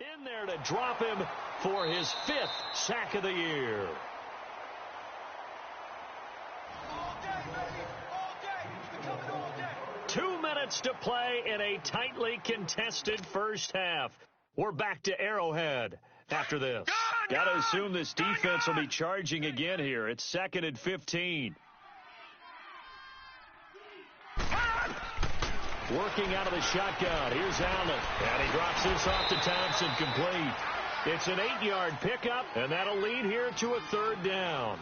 In there to drop him for his 5th sack of the year. All day, baby. All day. We're coming all day. 2 minutes to play in a tightly contested first half. We're back to Arrowhead after this. Got to assume this defense will be charging again here. It's 2nd and 15. Working out of the shotgun. Here's Allen. And he drops this off to Thompson, complete. It's an 8-yard pickup, and that'll lead here to a 3rd down.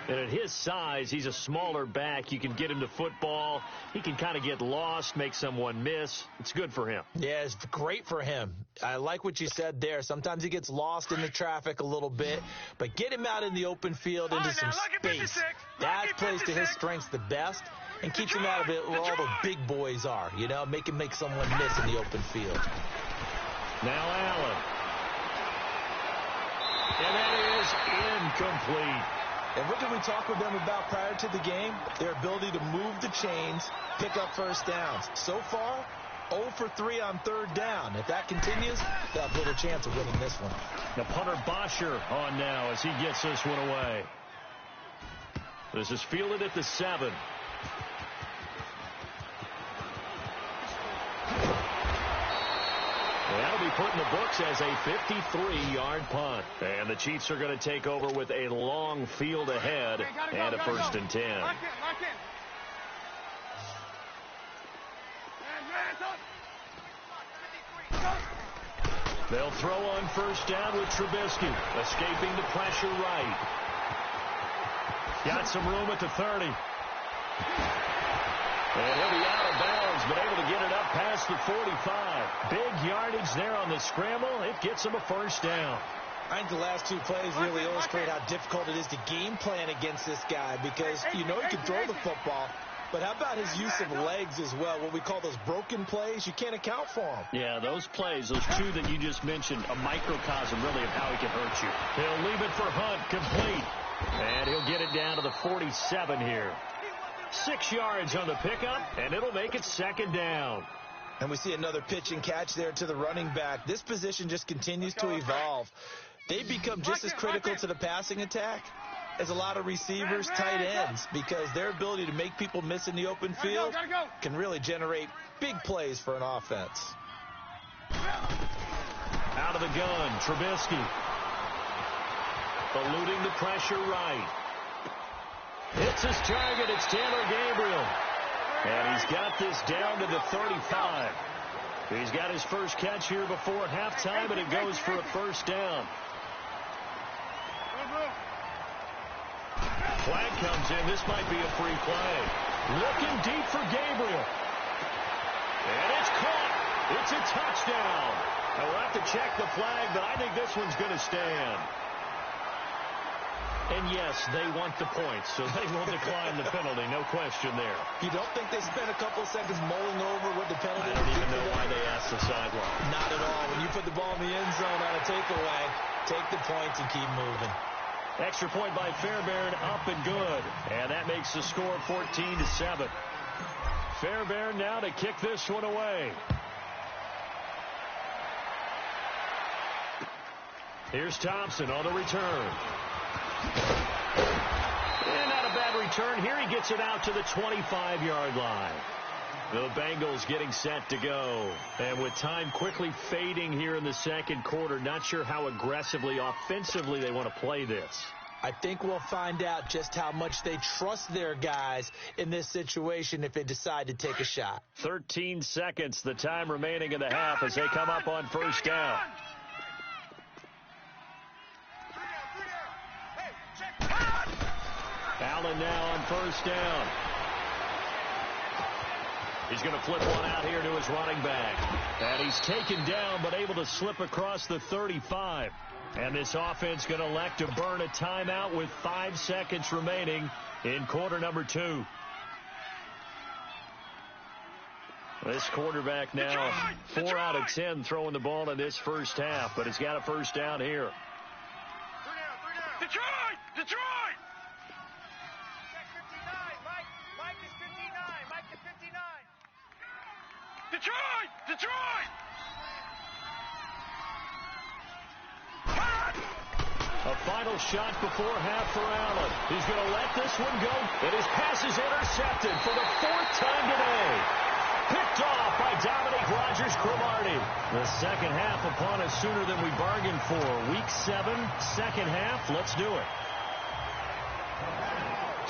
And at his size, he's a smaller back. You can get him to football. He can kind of get lost, make someone miss. It's good for him. Yeah, it's great for him. I like what you said there. Sometimes he gets lost in the traffic a little bit, but get him out in the open field into some space. That plays to his strengths the best and keeps him out of it where all the big boys are. You know, make him make someone miss in the open field. Now Allen. And that is incomplete. And what did we talk with them about prior to the game? Their ability to move the chains, pick up first downs. So far, 0 for 3 on 3rd down. If that continues, they'll have little chance of winning this one. The punter Bosher on now as he gets this one away. This is fielded at the 7. That'll be put in the books as a 53-yard punt. And the Chiefs are going to take over with a long field ahead and a 1st and 10. Lock in. They'll throw on 1st down with Trubisky, escaping the pressure right. Got some room at the 30. And he'll be out of bounds, but able to get it up past the 45. Big yardage there on the scramble. It gets him a 1st down. I think the last 2 plays really illustrate how difficult it is to game plan against this guy because you know he can throw the football, but how about his use of legs as well? What we call those broken plays, you can't account for them. Yeah, those plays, those 2 that you just mentioned, a microcosm really of how he can hurt you. He'll leave it for Hunt, complete. And he'll get it down to the 47 here. 6 yards on the pickup, and it'll make it 2nd down. And we see another pitch and catch there to the running back. This position just continues to evolve. They become just as critical to the passing attack as a lot of receivers, tight ends, because their ability to make people miss in the open field can really generate big plays for an offense. Out of the gun, Trubisky. Eluding the pressure right. Hits his target. It's Taylor Gabriel. And he's got this down to the 35. He's got his first catch here before halftime, and it goes for a 1st down. Flag comes in. This might be a free play. Looking deep for Gabriel. And it's caught. It's a touchdown. Now we'll have to check the flag, but I think this one's going to stand. And yes, they want the points, so they will decline the penalty. No question there. You don't think they spent a couple seconds mulling over what the penalty is? I don't even know why they asked the sideline. Not at all. When you put the ball in the end zone on a takeaway, take the points and keep moving. Extra point by Fairbairn, up and good. And that makes the score 14-7. Fairbairn now to kick this one away. Here's Thompson on the return. And not a bad return here. He gets it out to the 25-yard line. The Bengals getting set to go. And with time quickly fading here in the 2nd quarter, not sure how aggressively, offensively they want to play this. I think we'll find out just how much they trust their guys in this situation if they decide to take a shot. 13 seconds, the time remaining in the half as they come up on 1st down. Allen now on 1st down. He's going to flip one out here to his running back. And he's taken down but able to slip across the 35. And this offense going to elect to burn a timeout with 5 seconds remaining in quarter number 2. This quarterback now 4 out of 10 throwing the ball in this first half, but he's got a 1st down here. Detroit! Detroit! Detroit! Detroit! final shot before half for Allen. He's going to let this one go, and his pass is intercepted for the 4th time today. Picked off by Dominique Rodgers-Cromartie. The second half upon us sooner than we bargained for. Week 7, second half. Let's do it.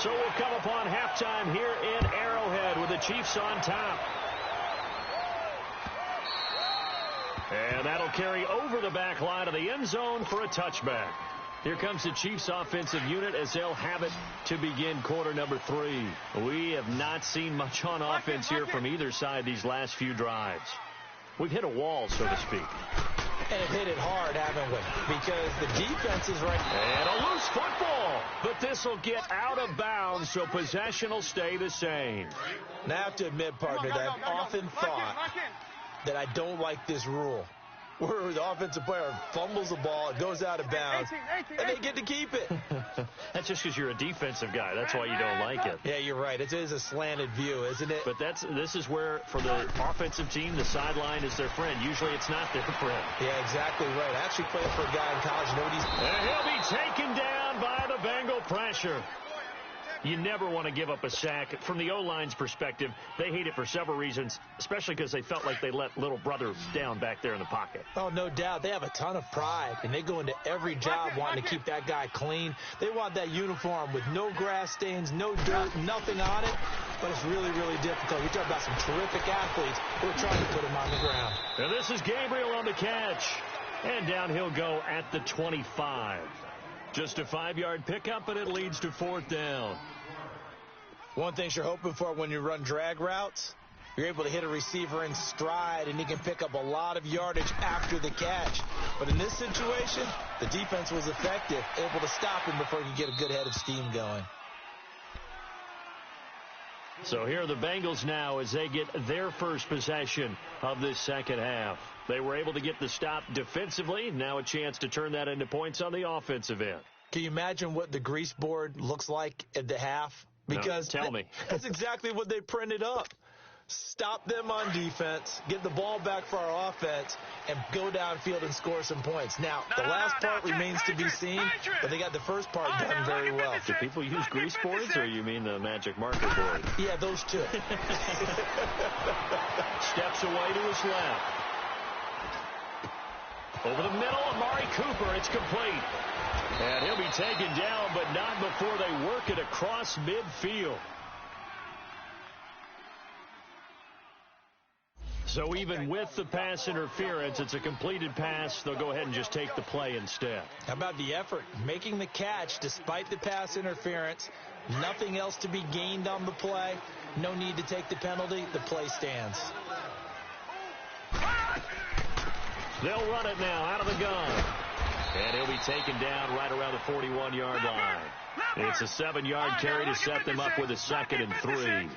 So we'll come upon halftime here in Arrowhead with the Chiefs on top. And that'll carry over the back line of the end zone for a touchback. Here comes the Chiefs offensive unit as they'll have it to begin quarter number 3. We have not seen much on offense here from either side these last few drives. We've hit a wall, so to speak. And have hit it hard, haven't we? Because the defense is right. And a loose football. But this will get out of bounds, so possession will stay the same. Now, I have to admit, partner, that I've often thought that I don't like this rule, where the offensive player fumbles the ball, it goes out of bounds, and they get to keep it. That's just because you're a defensive guy. That's why you don't like it. Yeah, you're right. It is a slanted view, isn't it? But this is where, for the offensive team, the sideline is their friend. Usually it's not their friend. Yeah, exactly right. I actually played for a guy in college. And he'll be taken down by the Bengal pressure. You never want to give up a sack. From the O-line's perspective, they hate it for several reasons, especially because they felt like they let little brother down back there in the pocket. Oh, no doubt. They have a ton of pride, and they go into every job wanting to keep that guy clean. They want that uniform with no grass stains, no dirt, nothing on it, but it's really, really difficult. You're talking about some terrific athletes who are trying to put him on the ground. And this is Gabriel on the catch. And down he'll go at the 25. Just a 5-yard pickup, and it leads to 4th down. One thing you're hoping for when you run drag routes, you're able to hit a receiver in stride, and he can pick up a lot of yardage after the catch. But in this situation, the defense was effective, able to stop him before he could get a good head of steam going. So here are the Bengals now as they get their first possession of this second half. They were able to get the stop defensively. Now a chance to turn that into points on the offensive end. Can you imagine what the grease board looks like at the half? Because no, tell me. That's exactly what they printed up. Stop them on defense, get the ball back for our offense, and go downfield and score some points. Now, the last part remains to be seen, but they got the first part done very well. Do people use grease boards, or you mean the magic marker board? Yeah, those two. Steps away to his left. Over the middle, Amari Cooper. It's complete. And he'll be taken down, but not before they work it across midfield. So even with the pass interference, it's a completed pass. They'll go ahead and just take the play instead. How about the effort? Making the catch despite the pass interference. Nothing else to be gained on the play. No need to take the penalty. The play stands. They'll run it now out of the gun. And he'll be taken down right around the 41-yard line. It's a 7-yard carry to set them up with a 2nd and 3.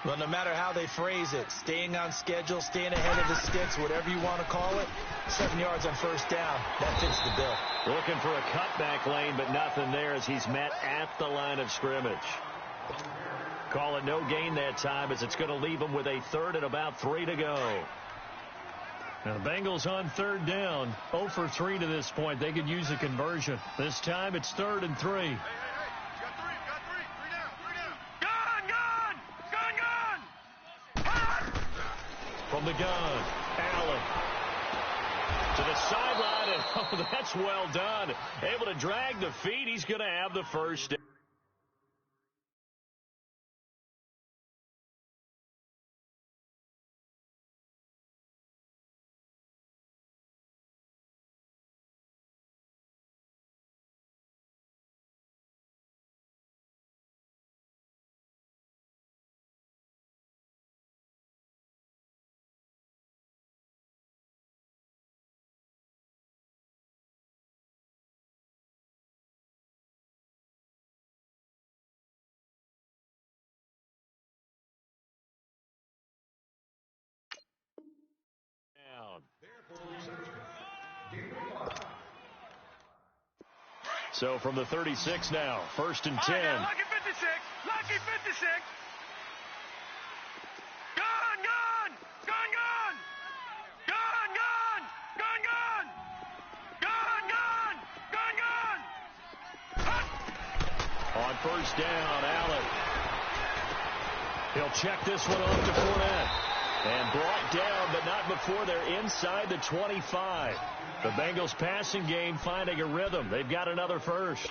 Well, no matter how they phrase it, staying on schedule, staying ahead of the sticks, whatever you want to call it, 7 yards on first down, that fits the bill. Looking for a cutback lane, but nothing there as he's met at the line of scrimmage. Call it no gain that time as it's going to leave him with a 3rd and about 3 to go. Now the Bengals on 3rd down, 0 for 3 to this point. They could use a conversion. This time it's 3rd and 3. Hey, got three down. Gun! From the gun, Allen to the sideline, and oh, that's well done. Able to drag the feet. He's going to have the first down. So from the 36 now, 1st and 10. Lucky 56. Gun! first down. Allen. He'll check this one off to Fournette. And brought down, but not before they're inside the 25. The Bengals passing game finding a rhythm. They've got another first.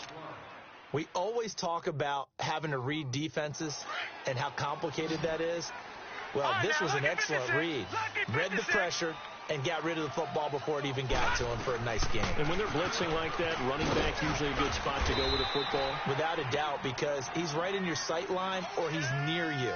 We always talk about having to read defenses and how complicated that is. Well, this was an excellent read. Read the pressure and got rid of the football before it even got to him for a nice game. And when they're blitzing like that, running back usually a good spot to go with the football? Without a doubt, because he's right in your sight line or he's near you.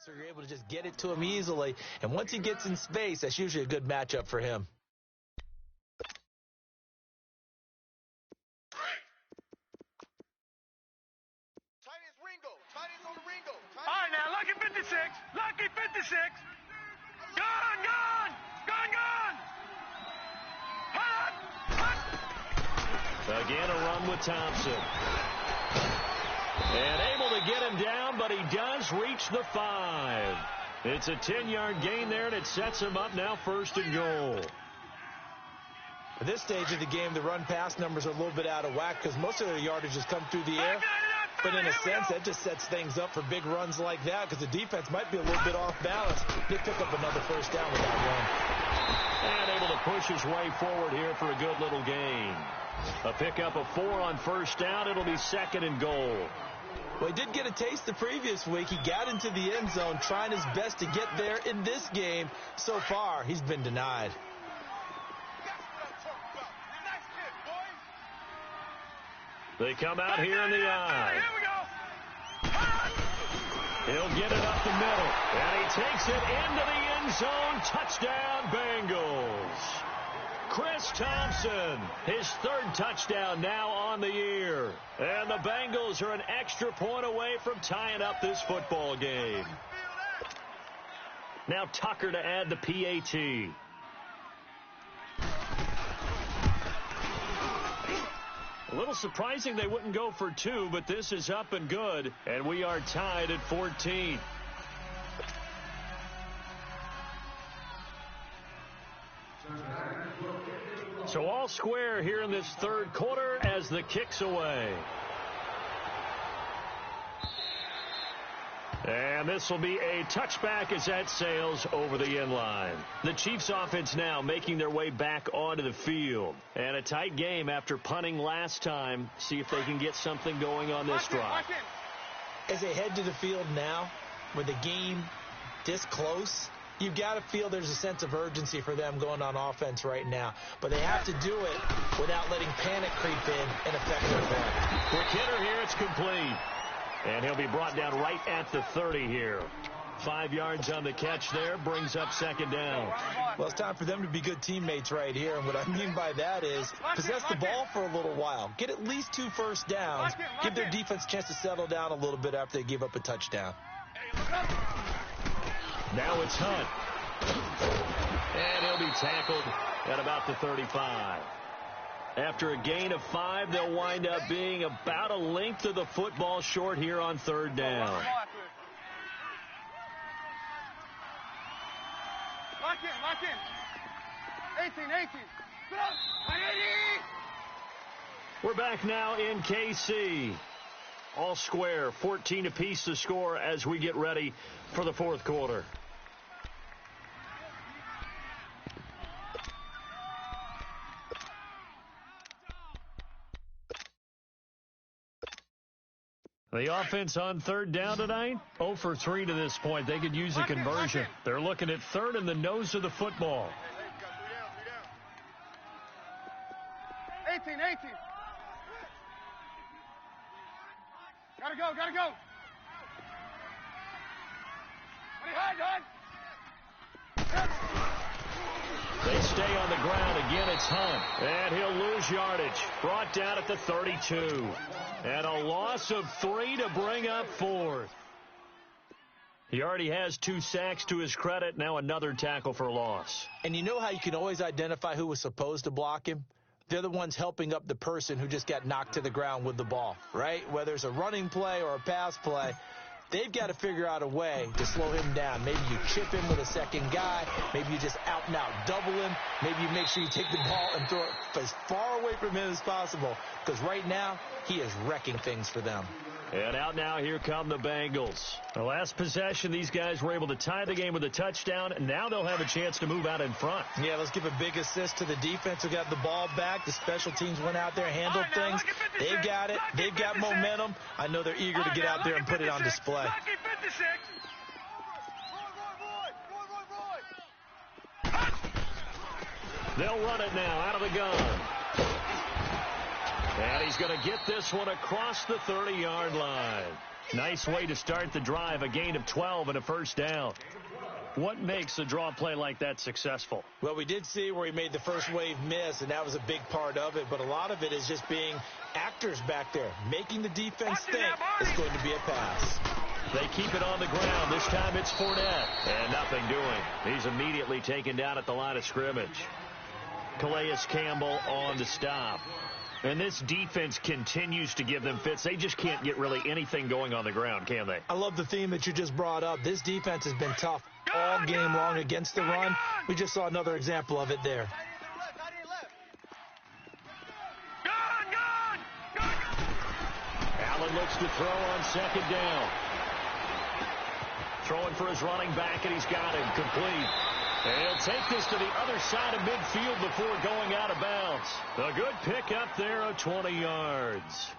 So you're able to just get it to him easily. And once he gets in space, that's usually a good matchup for him. All right, now, lucky 56. Lucky 56. Gone, gone. Gone, gone. Hut. Again, a run with Thompson. And able to get him down, but he does reach the 5. It's a 10-yard gain there, and it sets him up now 1st and goal. At this stage of the game, the run-pass numbers are a little bit out of whack because most of their yardage has come through the air. But in a sense, that just sets things up for big runs like that because the defense might be a little bit off balance. They pick up another first down with that run. And able to push his way forward here for a good little gain. A pickup of 4 on first down. It'll be 2nd and goal. Well, he did get a taste the previous week. He got into the end zone, trying his best to get there in this game. So far, he's been denied. They come out here in the eye. Here we go. He'll get it up the middle. And he takes it into the end zone. Touchdown, Bengals. Chris Thompson, his 3rd touchdown now on the year. And the Bengals are an extra point away from tying up this football game. Now Tucker to add the PAT. A little surprising they wouldn't go for 2, but this is up and good, and we are tied at 14. So all square here in this 3rd quarter as the kick's away. And this will be a touchback as that sails over the end line. The Chiefs offense now making their way back onto the field. And a tight game after punting last time. See if they can get something going on this drive. As they head to the field now, with the game this close, you've got to feel there's a sense of urgency for them going on offense right now. But they have to do it without letting panic creep in and affect their play. Quick hitter here, it's complete. And he'll be brought down right at the 30 here. 5 yards on the catch there, brings up 2nd down. Well, it's time for them to be good teammates right here. And what I mean by that is possess the ball for a little while. Get at least 2 first downs. Give their defense a chance to settle down a little bit after they give up a touchdown. Now it's Hunt. And he'll be tackled at about the 35. After a gain of 5, they'll wind up being about a length of the football short here on 3rd down. Lock in. 18. Get up. 180. We're back now in KC. All square, 14 apiece to score as we get ready for the 4th quarter. The offense on 3rd down tonight, 0 for 3 to this point. They could use a conversion. They're looking at 3rd and the nose of the football. 18. Gotta go. They stay on the ground. Again, it's Hunt. And he'll lose yardage. Brought down at the 32. And a loss of 3 to bring up 4th. He already has 2 sacks to his credit. Now another tackle for loss. And you know how you can always identify who was supposed to block him? they're the ones helping up the person who just got knocked to the ground with the ball, right? Whether it's a running play or a pass play, they've got to figure out a way to slow him down. Maybe you chip him with a second guy. Maybe you just out-and-out double him. Maybe you make sure you take the ball and throw it as far away from him as possible, because right now he is wrecking things for them. And out now, here come the Bengals. The last possession, these guys were able to tie the game with a touchdown, and now they'll have a chance to move out in front. Yeah, let's give a big assist to the defense who got the ball back. The special teams went out there, handled things. They've got it. They've got momentum. I know they're eager to get out there and put it on display. They'll run it now out of the gun. And he's going to get this one across the 30-yard line. Nice way to start the drive, a gain of 12 and a first down. What makes a draw play like that successful? Well, we did see where he made the first wave miss, and that was a big part of it. But a lot of it is just being actors back there, making the defense think it's going to be a pass. They keep it on the ground. This time it's Fournette. And nothing doing. He's immediately taken down at the line of scrimmage. Calais Campbell on the stop. And this defense continues to give them fits. They just can't get really anything going on the ground, can they? I love the theme that you just brought up. This defense has been tough all game long against the run. We just saw another example of it there. Allen looks to throw on second down. Throwing for his running back, and he's got him complete. And he'll take this to the other side of midfield before going out of bounds. A good pickup there of 20 yards.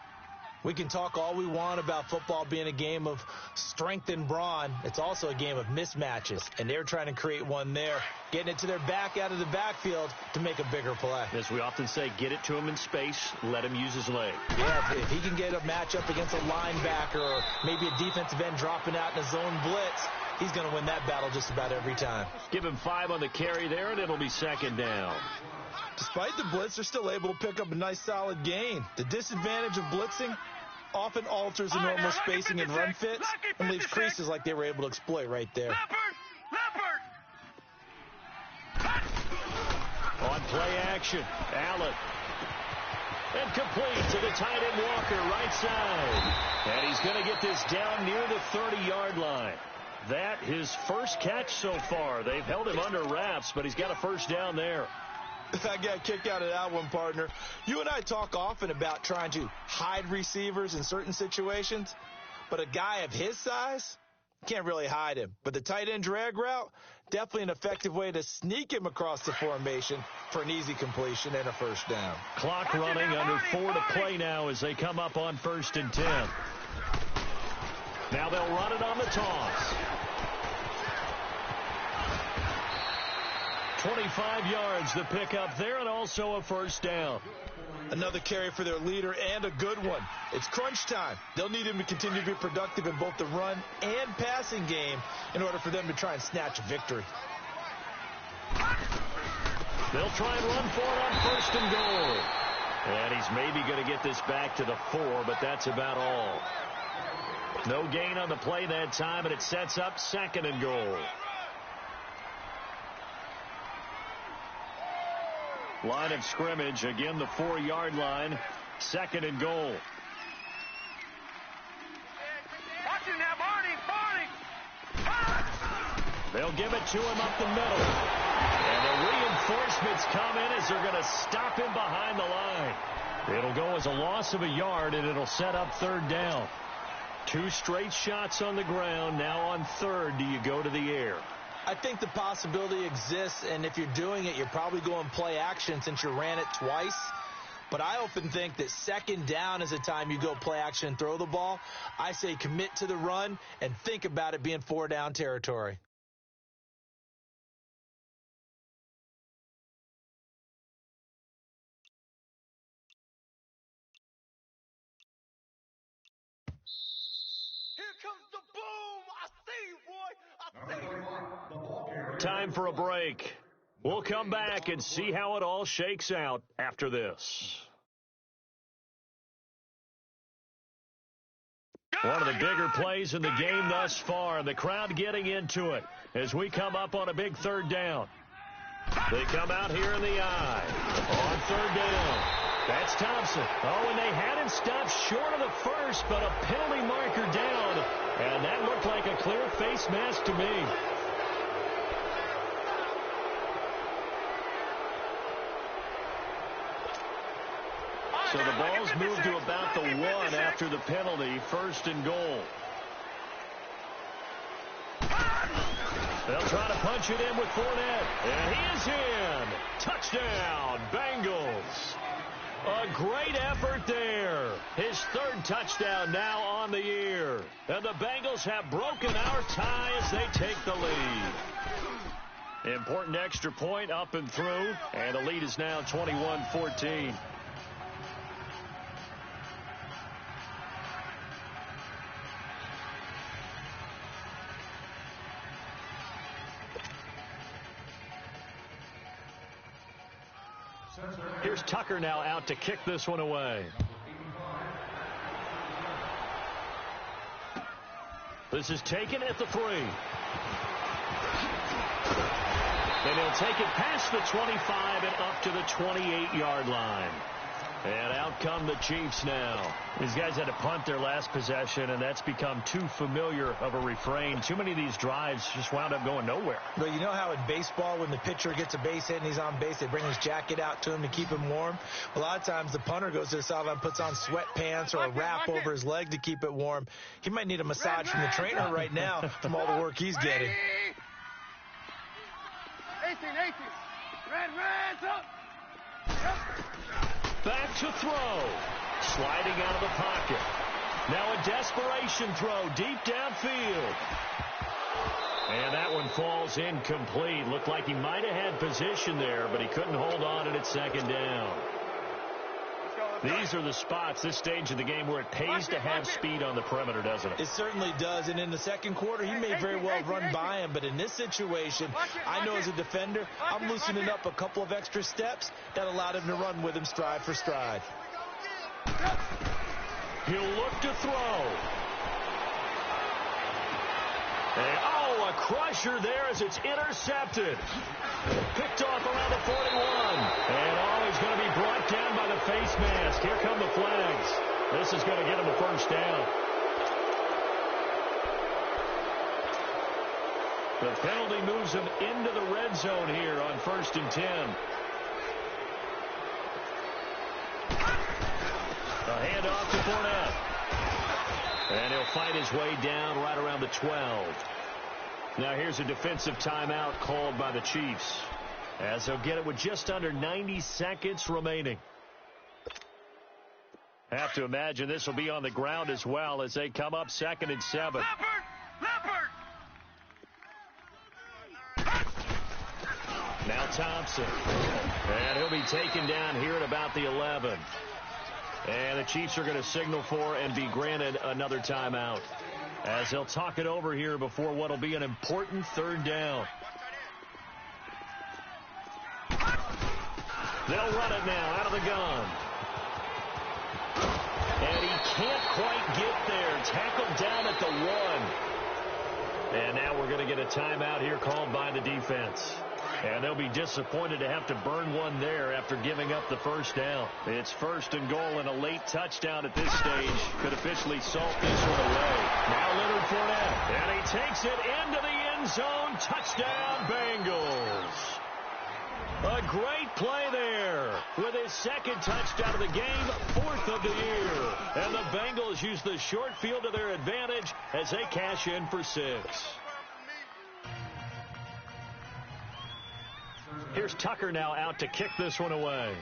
We can talk all we want about football being a game of strength and brawn. It's also a game of mismatches, and they're trying to create one there, getting it to their back out of the backfield to make a bigger play. As we often say, get it to him in space, let him use his leg. Yeah, if he can get a matchup against a linebacker or maybe a defensive end dropping out in a zone blitz, he's going to win that battle just about every time. Give him 5 on the carry there, and it'll be second down. Despite the blitz, they're still able to pick up a nice solid gain. The disadvantage of blitzing often alters the normal spacing and run fits and leaves creases like they were able to exploit right there. On play action, Allen. And complete to the tight end Walker, right side. And he's going to get this down near the 30-yard line. That his first catch so far. They've held him under wraps, but he's got a first down there. I got a kick out of that one, partner. You and I talk often about trying to hide receivers in certain situations, but a guy of his size can't really hide him. But the tight end drag route, definitely an effective way to sneak him across the formation for an easy completion and a first down. Clock running, under 4 to play now as they come up on 1st and 10. Now they'll run it on the toss. 25 yards the pickup there, and also a first down. Another carry for their leader, and a good one. It's crunch time. They'll need him to continue to be productive in both the run and passing game in order for them to try and snatch a victory. They'll try and run for it on 1st and goal. And he's maybe going to get this back to the 4, but that's about all. No gain on the play that time, and it sets up 2nd and goal. Line of scrimmage, again the 4-yard line, 2nd and goal. They'll give it to him up the middle. And the reinforcements come in as they're going to stop him behind the line. It'll go as a loss of a yard, and it'll set up 3rd down. 2 straight shots on the ground. Now on 3rd, do you go to the air? I think the possibility exists, and if you're doing it, you're probably going play action since you ran it twice. But I often think that 2nd down is the time you go play action and throw the ball. I say commit to the run and think about it being 4-down territory. Here comes the boom! I see you, boy! I see you! Time for a break. We'll come back and see how it all shakes out after this. One of the bigger plays in the game thus far, and the crowd getting into it as we come up on a big 3rd down. They come out here in the eye on third down. That's Thompson. Oh, and they had him stopped short of the first, but a penalty marker down. And that looked like a clear face mask to me. So the ball's moved to about the 1 after the penalty, 1st and goal. They'll try to punch it in with Fournette. And he is in. Touchdown, Bengals. A great effort there. His 3rd touchdown now on the year. And the Bengals have broken our tie as they take the lead. Important extra point up and through. And the lead is now 21-14. Here's Tucker now out to kick this one away. This is taken at the 3. And he'll take it past the 25 and up to the 28-yard line. And out come the Chiefs now. These guys had to punt their last possession, and that's become too familiar of a refrain. Too many of these drives just wound up going nowhere. But you know how in baseball, when the pitcher gets a base hit and he's on base, they bring his jacket out to him to keep him warm? A lot of times the punter goes to the sideline, puts on sweatpants or a wrap over his leg to keep it warm. He might need a massage from the trainer right now from all the work he's getting. 18. Red's up. Back to throw. Sliding out of the pocket. Now a desperation throw deep downfield. And that one falls incomplete. Looked like he might have had position there, but he couldn't hold on at 2nd down. These are the spots, this stage of the game, where it pays to have speed on the perimeter, doesn't it? It certainly does. And in the 2nd quarter, he may very well run by him. But in this situation, I know as a defender, I'm loosening up a couple of extra steps that allowed him to run with him stride for stride. He'll look to throw. And, oh, a crusher there as it's intercepted. Picked off around the 41. And, oh, he's going to be brought down by the face mask. Here come the flags. This is going to get him a 1st down. The penalty moves him into the red zone here on 1st and 10. A handoff to Fournette. And he'll fight his way down right around the 12. Now here's a defensive timeout called by the Chiefs, as they'll get it with just under 90 seconds remaining. Have to imagine this will be on the ground as well as they come up 2nd and 7. Leopard! Now Thompson. And he'll be taken down here at about the 11. And the Chiefs are going to signal for and be granted another timeout, as they'll talk it over here before what will be an important 3rd down. They'll run it now out of the gun. And he can't quite get there. Tackled down at the 1. And now we're going to get a timeout here called by the defense. And they'll be disappointed to have to burn one there after giving up the 1st down. It's 1st and goal, and a late touchdown at this stage could officially salt this one away. Now Leonard Fournette, and he takes it into the end zone. Touchdown, Bengals. A great play there with his 2nd touchdown of the game, 4th of the year. And the Bengals use the short field to their advantage as they cash in for 6. Here's Tucker now out to kick this one away.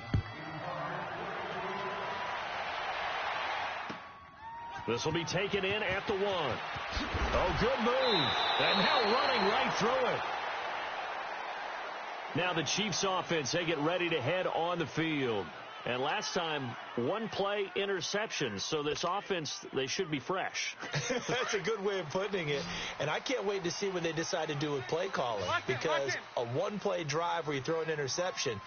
This will be taken in at the 1. Oh, good move. And now running right through it. Now the Chiefs offense, they get ready to head on the field. And last time, 1 play interception. So this offense, they should be fresh. That's a good way of putting it. And I can't wait to see what they decide to do with play calling. Because a 1-play drive where you throw an interception,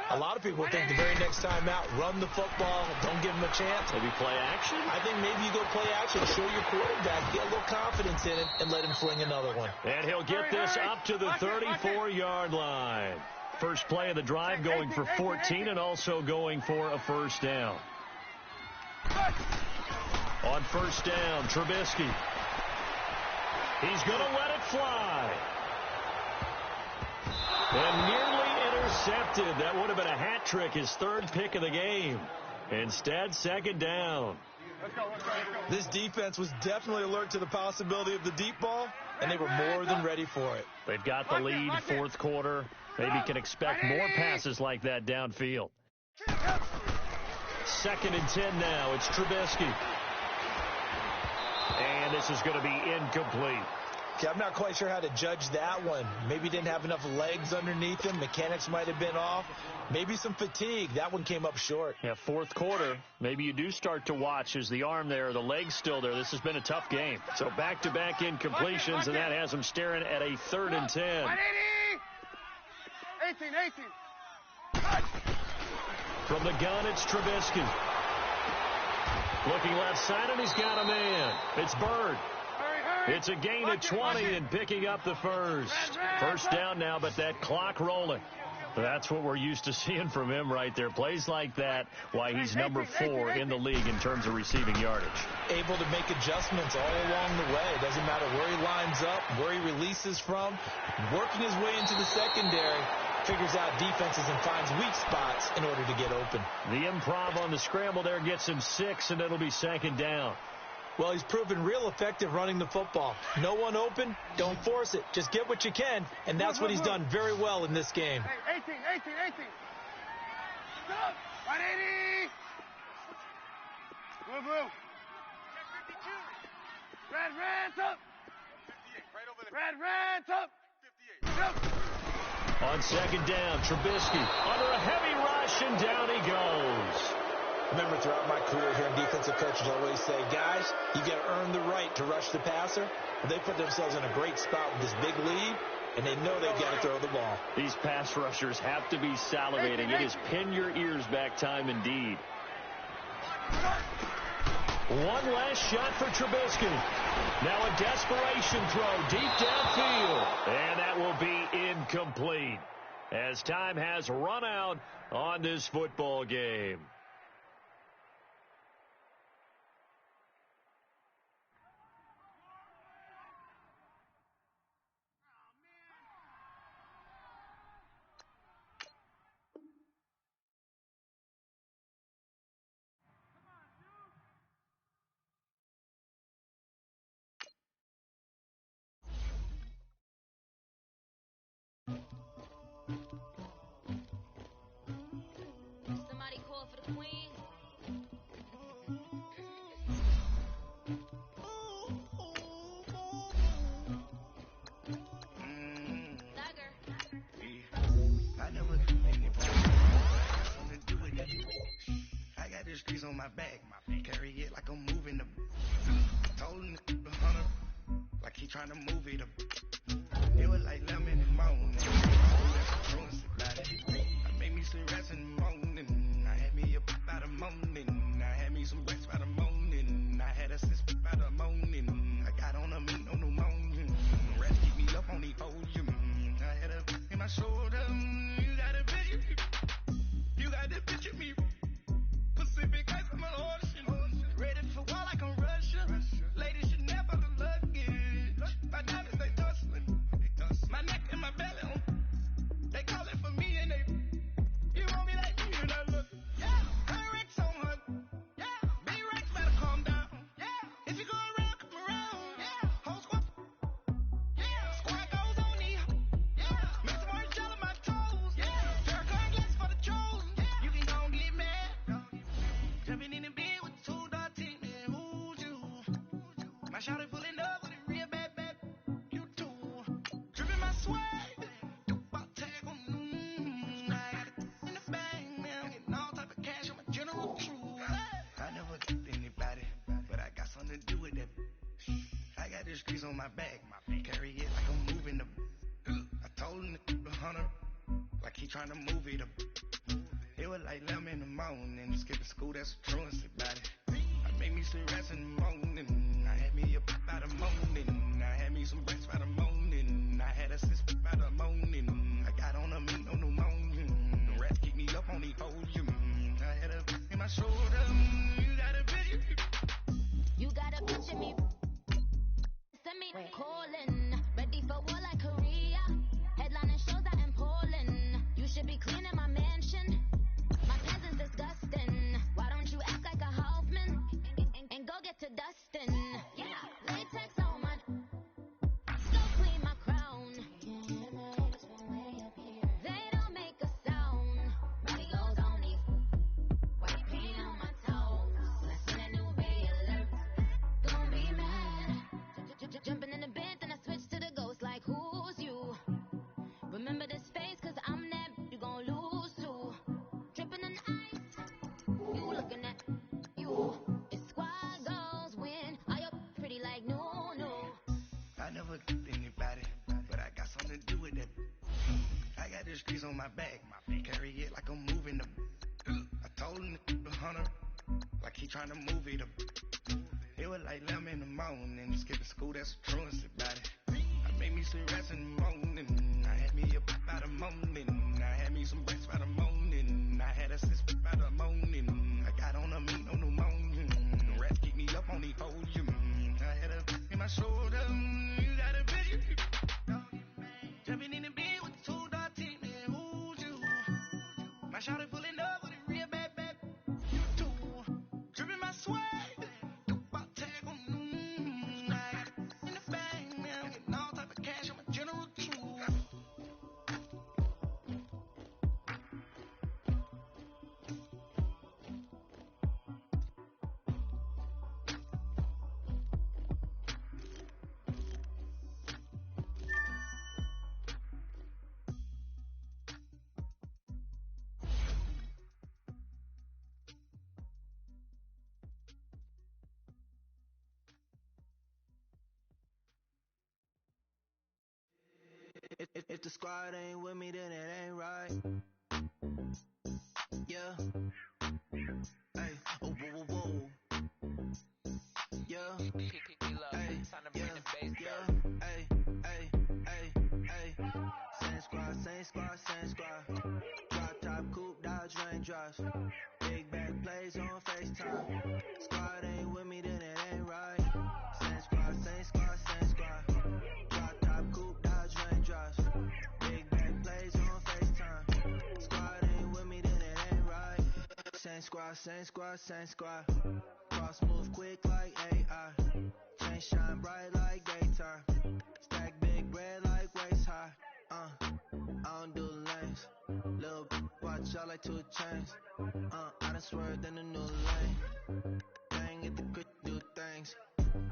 a lot of people think the very next time out, run the football, don't give them a chance. Maybe play action? I think maybe you go play action, show your quarterback, get a little confidence in it, and let him fling another one. And he'll get this up to the 34-yard line. First play of the drive going for 14 and also going for a first down. On first down, Trubisky. He's going to let it fly. And nearly intercepted. That would have been a hat trick, his third pick of the game. Instead, second down. This defense was definitely alert to the possibility of the deep ball, and they were more than ready for it. They've got the lead, fourth quarter. Maybe can expect more passes like that downfield. 2nd and 10 now. It's Trubisky. And this is going to be incomplete. Okay, I'm not quite sure how to judge that one. Maybe didn't have enough legs underneath him. Mechanics might have been off. Maybe some fatigue. That one came up short. Yeah, fourth quarter. Maybe you do start to watch as the arm there, the leg's still there. This has been a tough game. So back-to-back incompletions, and that has them staring at a 3rd and 10. 18. From the gun, it's Trubisky. Looking left side, and he's got a man. It's Bird. It's a gain of 20 and picking up the first. First down now, but that clock rolling. That's what we're used to seeing from him right there. Plays like that, why he's number 4 in the league in terms of receiving yardage. Able to make adjustments all along the way. Doesn't matter where he lines up, where he releases from. Working his way into the secondary, figures out defenses and finds weak spots in order to get open. The improv on the scramble there gets him 6, and it'll be 2nd down. Well, he's proven real effective running the football. No one open, don't force it. Just get what you can, and that's what he's done very well in this game. 18. 180. Blue. Red up. 58. Red up. 58. On 2nd down, Trubisky under a heavy rush, and down he goes. Remember, throughout my career here in defensive coaches, I always say, guys, you got to earn the right to rush the passer. They put themselves in a great spot with this big lead, and they know they've got to throw the ball. These pass rushers have to be salivating. It is pin your ears back time indeed. One last shot for Trubisky. Now a desperation throw deep downfield, and that will be incomplete as time has run out on this football game. Somebody call for the queen. I never do anything. Something to do with it. I got the streets on my back. Carry it like I'm moving the. Told him the hunter like he trying to move it up. It was like lemon and moan. I made me some rats in the morning. I had me up by the morning. I had me some rats by the morning. I had a sis by the morning. I got on a meat on the morning. Rats keep me up on the podium. I had a in my shoulder. You got a picture. You got the picture me. Pacific ice on my ocean. Ready for war like I'm Russia. Ladies should never the luggage. My diamonds they tussling. My neck and my belly on. They call it for me and they. You want me like you, you know, look. Yeah, her Rex on her. Yeah, big Rex better calm down. Yeah, if you go around, come around. Yeah, whole squad. Yeah, squad goes on me. Yeah, make some more gel on my toes. Yeah, Jericho and Glass for the trolls. Yeah, you can go and get mad. Jumping in the bed with 2 dark teeth, man, who's you? My shawty pulling up with a real bad, you too. Dripping my swag. The streets on my back, carry it like I'm moving the. I told him the hunter like he trying to move it up. It was like lemon in the morning, skipping school, that's a truancy about it. I made me some rats in the morning. I had me up by the morning. I had me some rats by the morning. I had a sis by the morning. I got on a meat on the morning. for war like Korea. Headlining shows out in Poland. You should be cleaning my mansion. My presence disgusting. Why don't you act like a Hoffman and go get to dustin'? Yeah, latex on my. So clean my crown. They don't make a sound. Radios only. White paint on my toes. Lesson a new be alert. Don't be mad. Jumping in the bed, then I switch to the ghost like who's you? Remember this face, cause I'm that you gon' lose too. Dripping in ice. You looking at you. It's squad goals win. Are you pretty like no? I never did anybody, but I got something to do with that. I got the streets on my back, carry it like I'm moving the. I told him the hunter, like he trying to move it up. It was like 11 in the morning, skipping school, that's a truancy about it. I made me some rest in the morning, I had me up by the morning, I had me some rest by the morning, I had a sis by the morning, I got on a meat on the morning, the rats keep me up on the podium, I had a in my shoulder, you got a vision, jumping in the bed with the 2 dark team, man, who's you? My shawty pulling up with a real bad, you too, dripping my swag. If the squad ain't with me, then it ain't right. Yeah. Hey, oh, whoa, whoa, whoa. Yeah. Hey, yeah. Hey, hey, hey, hey. Same squad, same squad, same squad. Drop top, coupe, dodge, raindrops. Big back plays on FaceTime. Squad ain't with me, then it ain't right. Same squad, same squad, same squad. Drop top, coupe, dodge, raindrops. Big back plays on FaceTime. Squad ain't with me, then it ain't right. Same squad, same squad, same squad. Cross move quick like AI. Chain shine bright like daytime. Stack big bread like waist high. I don't do lanes. Little watch out like 2 chains. I done swerved in a new lane. Bang at the quick do things.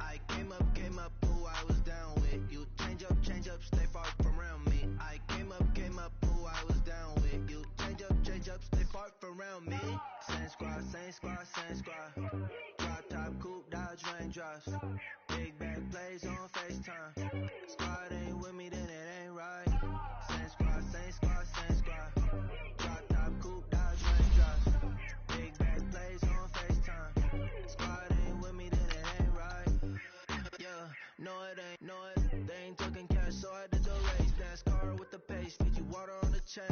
I came up, who I was down with. You change up, stay far from around me. I came up, who I was down with. You change up, stay far from around me. Same squad, same squad, same squad. Drop top, coupe, dodge, raindrops. Big back plays on FaceTime. Squad ain't with me, then it ain't right. Same squad, same squad, same squad. Drop top, coupe, dodge, raindrops. Big back plays on FaceTime. Squad ain't with me, then it ain't right. Yeah, no it ain't, no it. They ain't talking cash, so I did the race. Dance car with the pace, feed you water on the chain.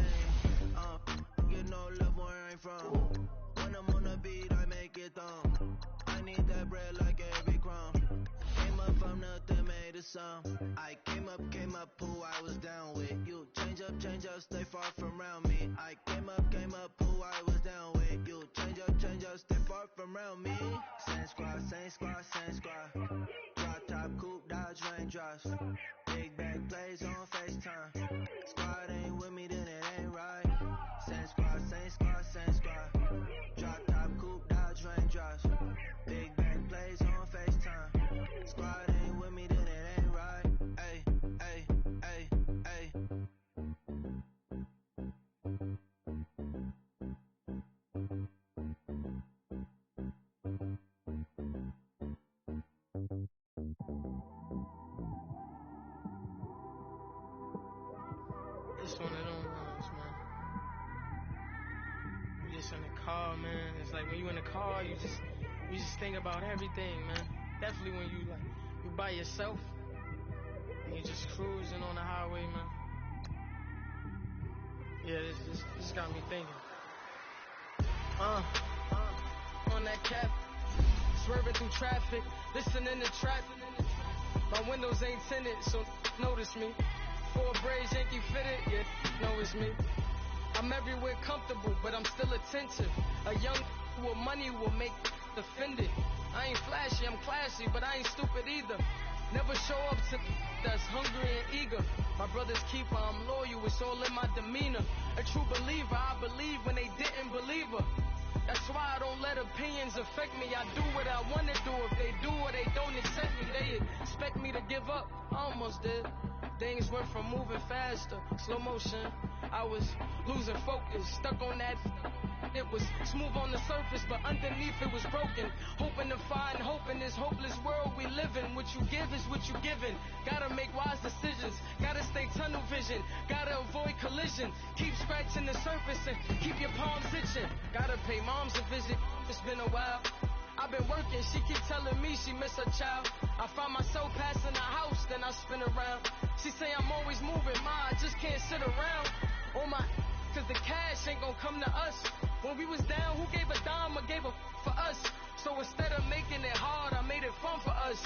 Get no love where I ain't from. When I'm on the beat, I make it thumb. I need that bread like every crumb. Came up from nothing, made a sum. I came up, who I was down with. You change up, stay far from around me. I came up, who I was down with. You change up, stay far from around me. Same squad, same squad, same squad. Drop top, coupe, dodge, raindrops. Big back plays on FaceTime. Squad ain't with me, then it ain't right. Same squad, same squad, same squad. Drop top, coupe, dodge, raindrops. Big back plays on FaceTime. Squad ain't with me, then it ain't right. Ay, ay, ay, ay. It's one of them ones, man. You just in the car, man. It's like when you in the car, you just think about everything, man. Definitely when you by yourself and you just cruising on the highway, man. Yeah, this got me thinking. On that cap, swerving through traffic, listening to trap. My windows ain't tinted, so notice me. 4 braids, Yankee fitted, yeah, know it's me. I'm everywhere comfortable, but I'm still attentive. A young with money will make offended. I ain't flashy, I'm classy, but I ain't stupid either. Never show up to that's hungry and eager. My brother's keeper, I'm loyal, it's all in my demeanor. A true believer, I believe when they didn't believe her. That's why I don't let opinions affect me. I do what I want to do. If they do or they don't accept me, they expect me to give up. I almost did. Things went from moving faster, slow motion. I was losing focus, stuck on that. It was smooth on the surface, but underneath it was broken. Hoping to find hope in this hopeless world we live in. What you give is what you given. Gotta make wise decisions. Gotta stay tunnel vision. Gotta avoid collision. Keep scratching the surface and keep your palms itching. Gotta pay moms a visit. It's been a while. I've been working, she keep telling me she miss her child. I find myself passing the house, then I spin around. She say I'm always moving, ma, I just can't sit around. On my, cause the cash ain't gonna come to us. When we was down, who gave a dime or gave a for us? So instead of making it hard, I made it fun for us.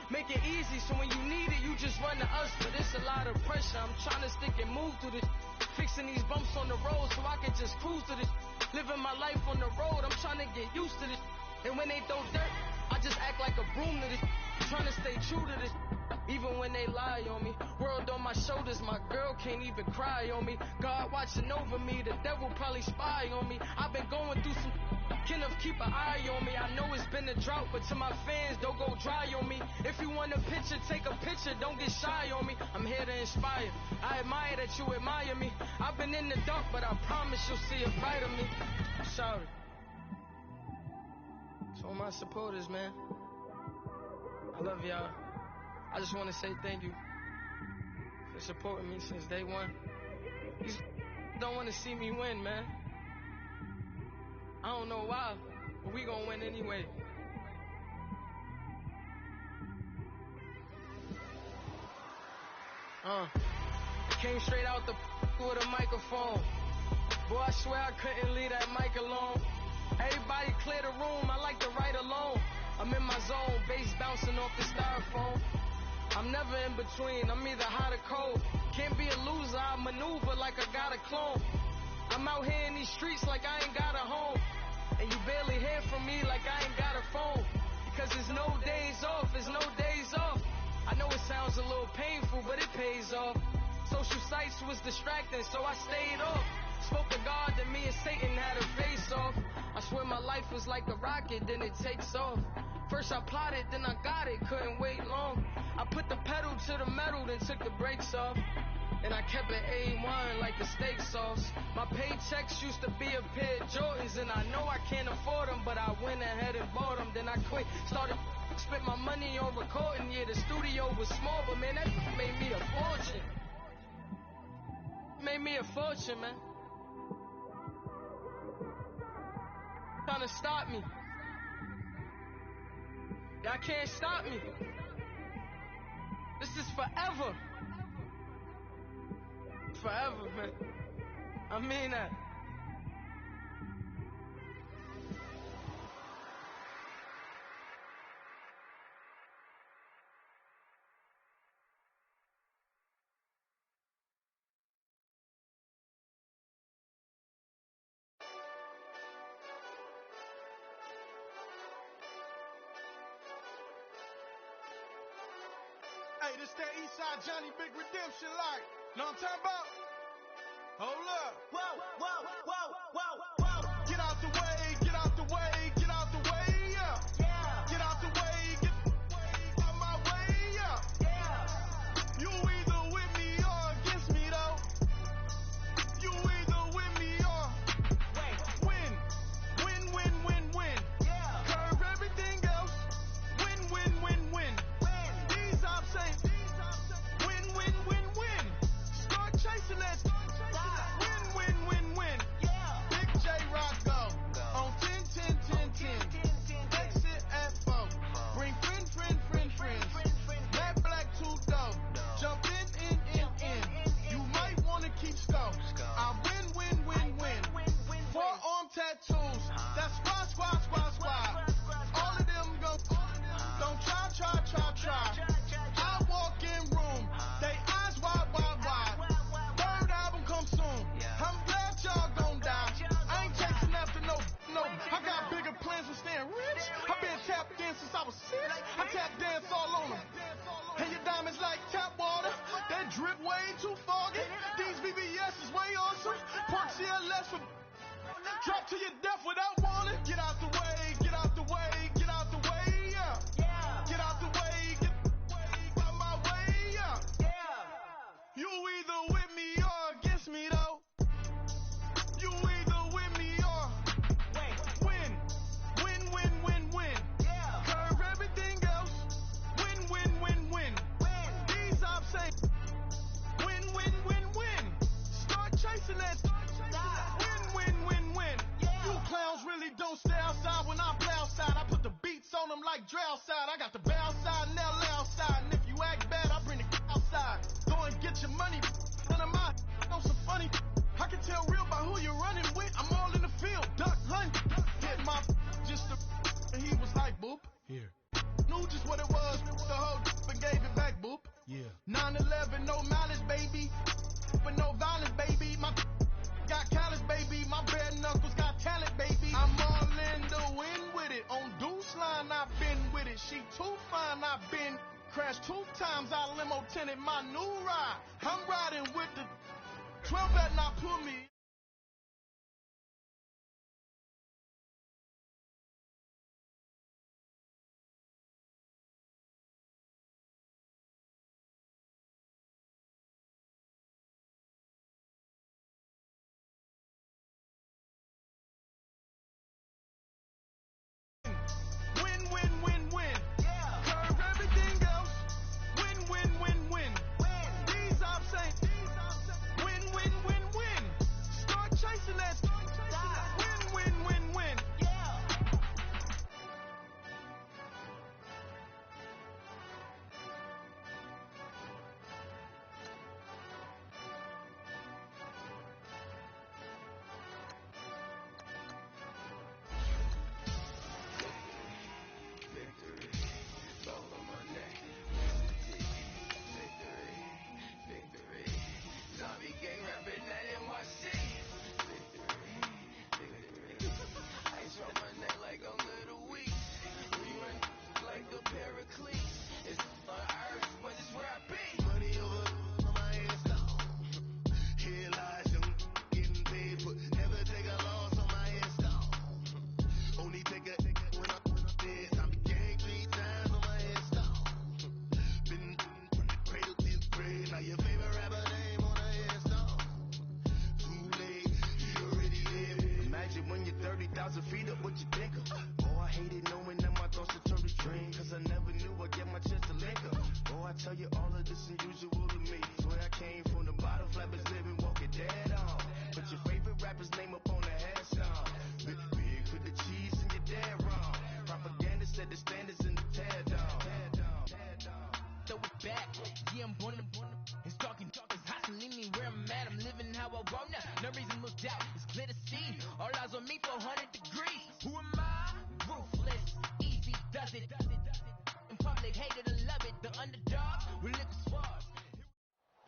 Make it easy, so when you need it, you just run to us. But it's a lot of pressure, I'm trying to stick and move through this. Fixing these bumps on the road so I can just cruise to this. Living my life on the road, I'm trying to get used to this. And when they throw dirt, I just act like a broom to this. Trying to stay true to this. Even when they lie on me. World on my shoulders, my girl can't even cry on me. God watching over me, the devil probably spy on me. I've been going through some kind of keep an eye on me. I know it's been a drought, but to my fans, don't go dry on me. If you want a picture, take a picture, don't get shy on me. I'm here to inspire. I admire that you admire me. I've been in the dark, but I promise you'll see a bright of me. I'm sorry. To all my supporters, man, I love y'all. I just want to say thank you for supporting me since day one. You don't want to see me win, man. I don't know why, but we gonna win anyway. Came straight out the with a microphone. Boy, I swear I couldn't leave that mic alone. Everybody clear the room, I like to write alone. I'm in my zone, bass bouncing off the styrofoam. I'm never in between, I'm either hot or cold. Can't be a loser, I maneuver like I got a clone. I'm out here in these streets like I ain't got a home. And you barely hear from me like I ain't got a phone. Because there's no days off, there's no days off. I know it sounds a little painful, but it pays off. Social sites was distracting, so I stayed off. Spoke to God that me and Satan had a face off. I swear my life was like a rocket, then it takes off. First I plotted, then I got it, couldn't wait long. I put the pedal to the metal, then took the brakes off. And I kept it A1 like the steak sauce. My paychecks used to be a pair of Jordans, and I know I can't afford them, but I went ahead and bought them. Then I quit, started spent my money on recording. Yeah, the studio was small, but man, that made me a fortune. Made me a fortune, man. Trying to stop me. Y'all can't stop me. This is forever. Forever, man. I mean that. Hey, this that Eastside Johnny Big Redemption like. Know what I'm talking about? Hold up. Whoa, whoa, whoa, whoa, whoa. Get out the way, get out the way, get out the way, yeah. Get out the way, get out my way, yeah. You either with me or against me, though. You either with me or win. Win, win, win, win. Curve everything else. Win, win, win, win. These ops say win, win, win, win. Start chasing that. Win, win, win, win. Big J drip way too foggy. These VVS is way awesome. Park CLS for drop to your death without warning. Get out the way, get out the way, get out the way, yeah. Get out the way, get out my way, yeah. You either with me or against me, though. You either with me or win. Win, win, win, win. Curve everything else. Win, win, win, win. These ops say win, win, win, win. Start chasing that. Win, win, win, win. You clowns really don't stay outside when I play outside. I put the beats on them like Dre outside. I got the bow side and LA outside. And if you act bad, I bring the outside. Go and get your money. None of my know some funny. I can tell real by who you're running with. I'm all in the field. Duck, hunt, hit my just the and he was like, boop. Here. Knew just what it was. The whole and gave it back, boop. Yeah. 9/11, no malice, baby. But no violence, baby. My got callous, baby. My bare knuckles got talent, baby. I'm all in the wind with it. On Deuce line, I've been with it. She too fine, I've been crashed 2 times. I limo tinted my new ride. I'm riding with the 12 better not pull me. Win, win, win, win. Curve everything else. Win, win, win, win. These ops say win, win, win, win. Start chasing that. Win, win, win, win.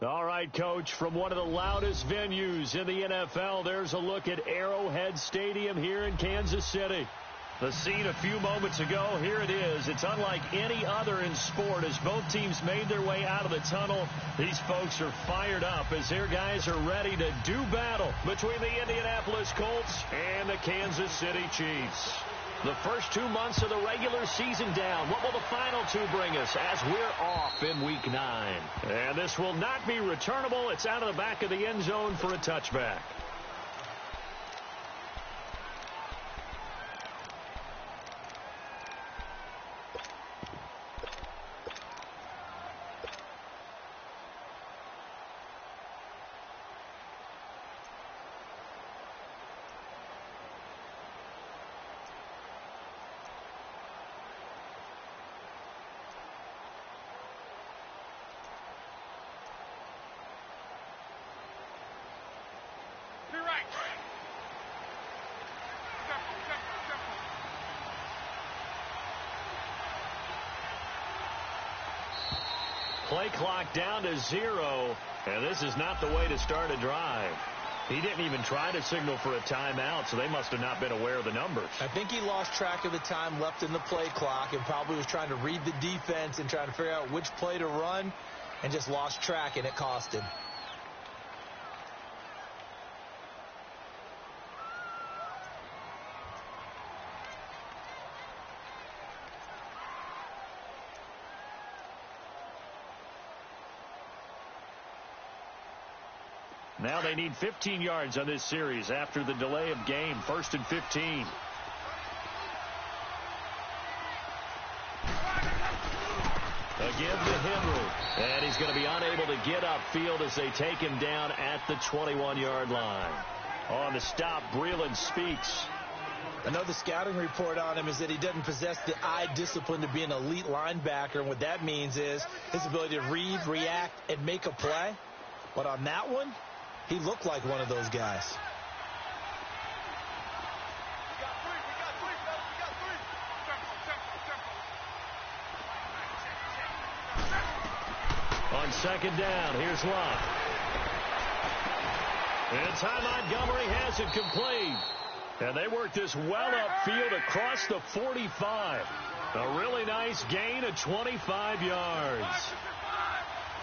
All right, Coach, from one of the loudest venues in the NFL, there's a look at Arrowhead Stadium here in Kansas City. The scene a few moments ago, here it is. It's unlike any other in sport as both teams made their way out of the tunnel. These folks are fired up as their guys are ready to do battle between the Indianapolis Colts and the Kansas City Chiefs. The first 2 months of the regular season down. What will the final 2 bring us as we're off in Week 9? And this will not be returnable. It's out of the back of the end zone for a touchback. Play clock down to 0, and this is not the way to start a drive. He didn't even try to signal for a timeout, so they must have not been aware of the numbers. I think he lost track of the time left in the play clock and probably was trying to read the defense and trying to figure out which play to run. and just lost track, and it cost him. Now they need 15 yards on this series after the delay of game. 1st and 15. Again to Henry. And he's going to be unable to get upfield as they take him down at the 21-yard line. On the stop, Breland speaks. I know the scouting report on him is that he doesn't possess the eye discipline to be an elite linebacker. And what that means is his ability to read, react, and make a play. But on that one, he looked like one of those guys. On 2nd down, here's Locke. And Ty Montgomery has it complete. And they work this well upfield across the 45. A really nice gain of 25 yards.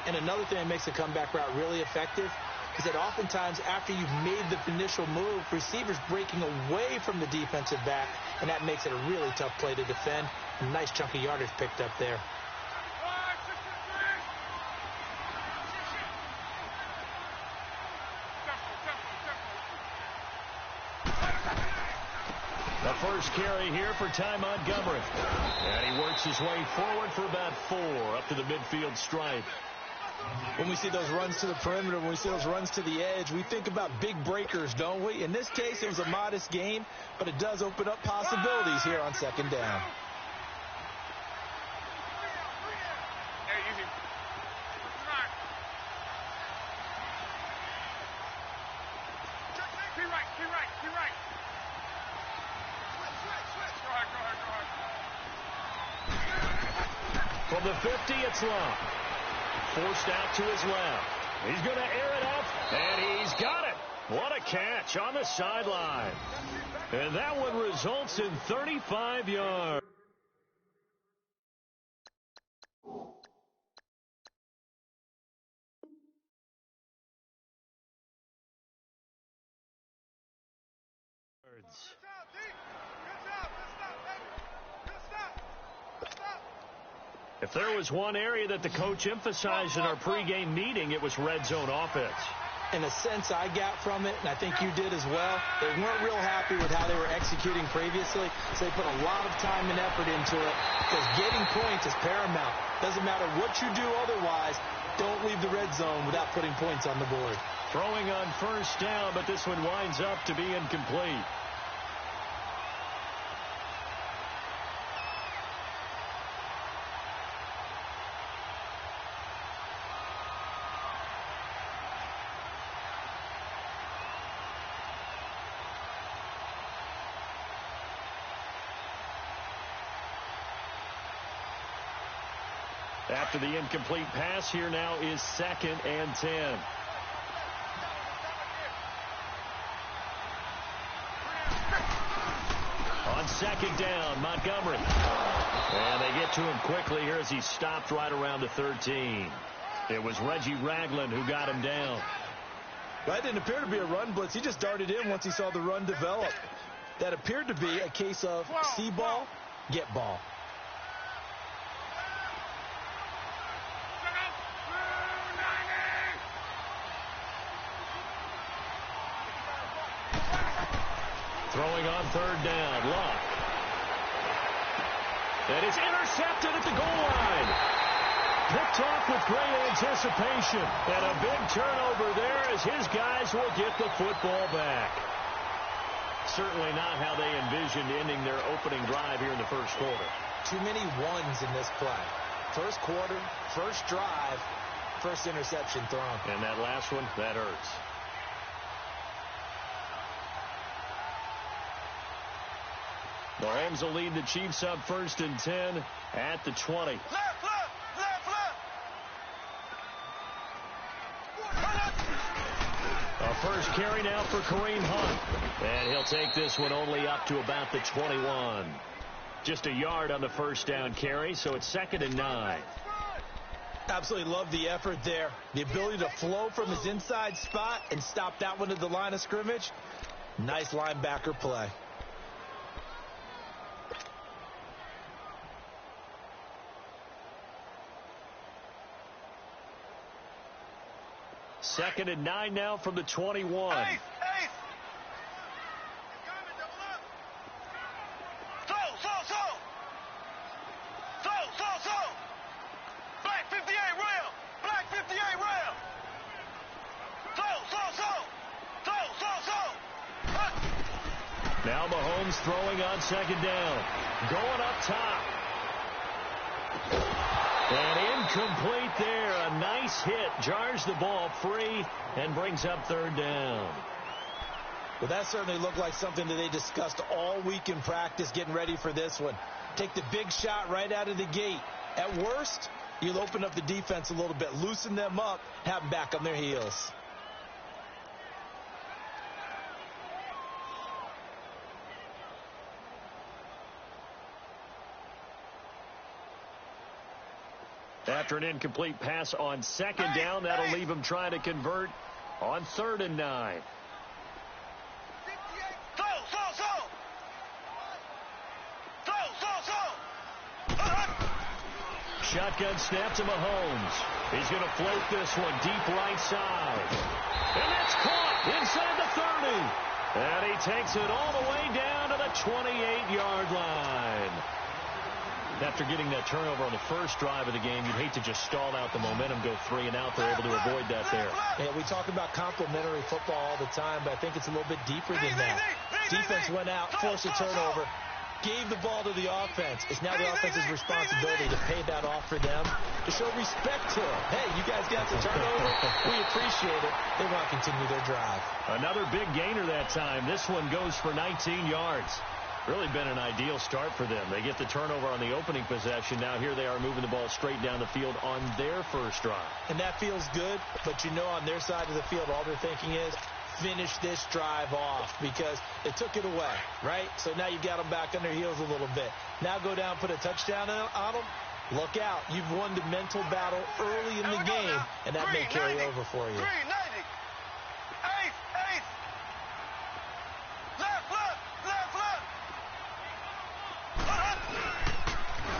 And another thing that makes the comeback route really effective is that oftentimes after you've made the initial move, receivers breaking away from the defensive back, and that makes it a really tough play to defend. A nice chunk of yardage picked up there. The first carry here for Ty Montgomery. And he works his way forward for about 4 up to the midfield stripe. When we see those runs to the perimeter, when we see those runs to the edge, we think about big breakers, don't we? In this case, it was a modest gain, but it does open up possibilities here on 2nd down. From the 50, it's Locke. Forced out to his left. He's going to air it up, and he's got it. What a catch on the sideline. And that one results in 35 yards. If there was one area that the coach emphasized in our pregame meeting, it was red zone offense. In a sense I got from it, and I think you did as well, they weren't real happy with how they were executing previously, so they put a lot of time and effort into it because getting points is paramount. Doesn't matter what you do otherwise, don't leave the red zone without putting points on the board. Throwing on 1st down, but this one winds up to be incomplete. After the incomplete pass, here now is 2nd and 10. On 2nd down, Montgomery. And they get to him quickly here as he stopped right around the 13. It was Reggie Ragland who got him down. That didn't appear to be a run blitz. He just darted in once he saw the run develop. That appeared to be a case of see ball, get ball. Throwing on 3rd down, Locke. And it's intercepted at the goal line. Picked off with great anticipation. And a big turnover there as his guys will get the football back. Certainly not how they envisioned ending their opening drive here in the 1st quarter. Too many ones in this play. 1st quarter, 1st drive, 1st interception thrown. And that last one, that hurts. Mahomes will lead the Chiefs up 1st and 10 at the 20. Left. A first carry now for Kareem Hunt. And he'll take this one only up to about the 21. Just a yard on the 1st down carry, so it's 2nd and 9. Absolutely love the effort there. The ability to flow from his inside spot and stop that one at the line of scrimmage. Nice linebacker play. Second and 9 now from the 21. Ace! Black 58 rail! Black 58 rail! Now Mahomes throwing on second down. Going up top. And incomplete there. A nice hit. Jars the ball free and brings up third down. Well, that certainly looked like something that they discussed all week in practice getting ready for this one. Take the big shot right out of the gate. At worst, you'll open up the defense a little bit, loosen them up, have them back on their heels. After an incomplete pass on second down, that'll leave him trying to convert on 3rd and 9. Shotgun snap to Mahomes. He's going to float this one deep right side. And that's caught inside the 30. And he takes it all the way down to the 28-yard line. After getting that turnover on the first drive of the game, you'd hate to just stall out the momentum, go 3 and out. They're able to avoid that there. Yeah, we talk about complementary football all the time, but I think it's a little bit deeper than that. Defense went out, forced a turnover, gave the ball to the offense. It's now the offense's responsibility to pay that off for them, to show respect to them. Hey, you guys got the turnover. We appreciate it. They want to continue their drive. Another big gainer that time. This one goes for 19 yards. Really been an ideal start for them. They get the turnover on the opening possession. Now here they are moving the ball straight down the field on their first drive. And that feels good, but you know on their side of the field, all they're thinking is, finish this drive off because they took it away, right? So now you got them back on their heels a little bit. Now go down, put a touchdown on them. Look out. You've won the mental battle early in the game, and that may carry over for you.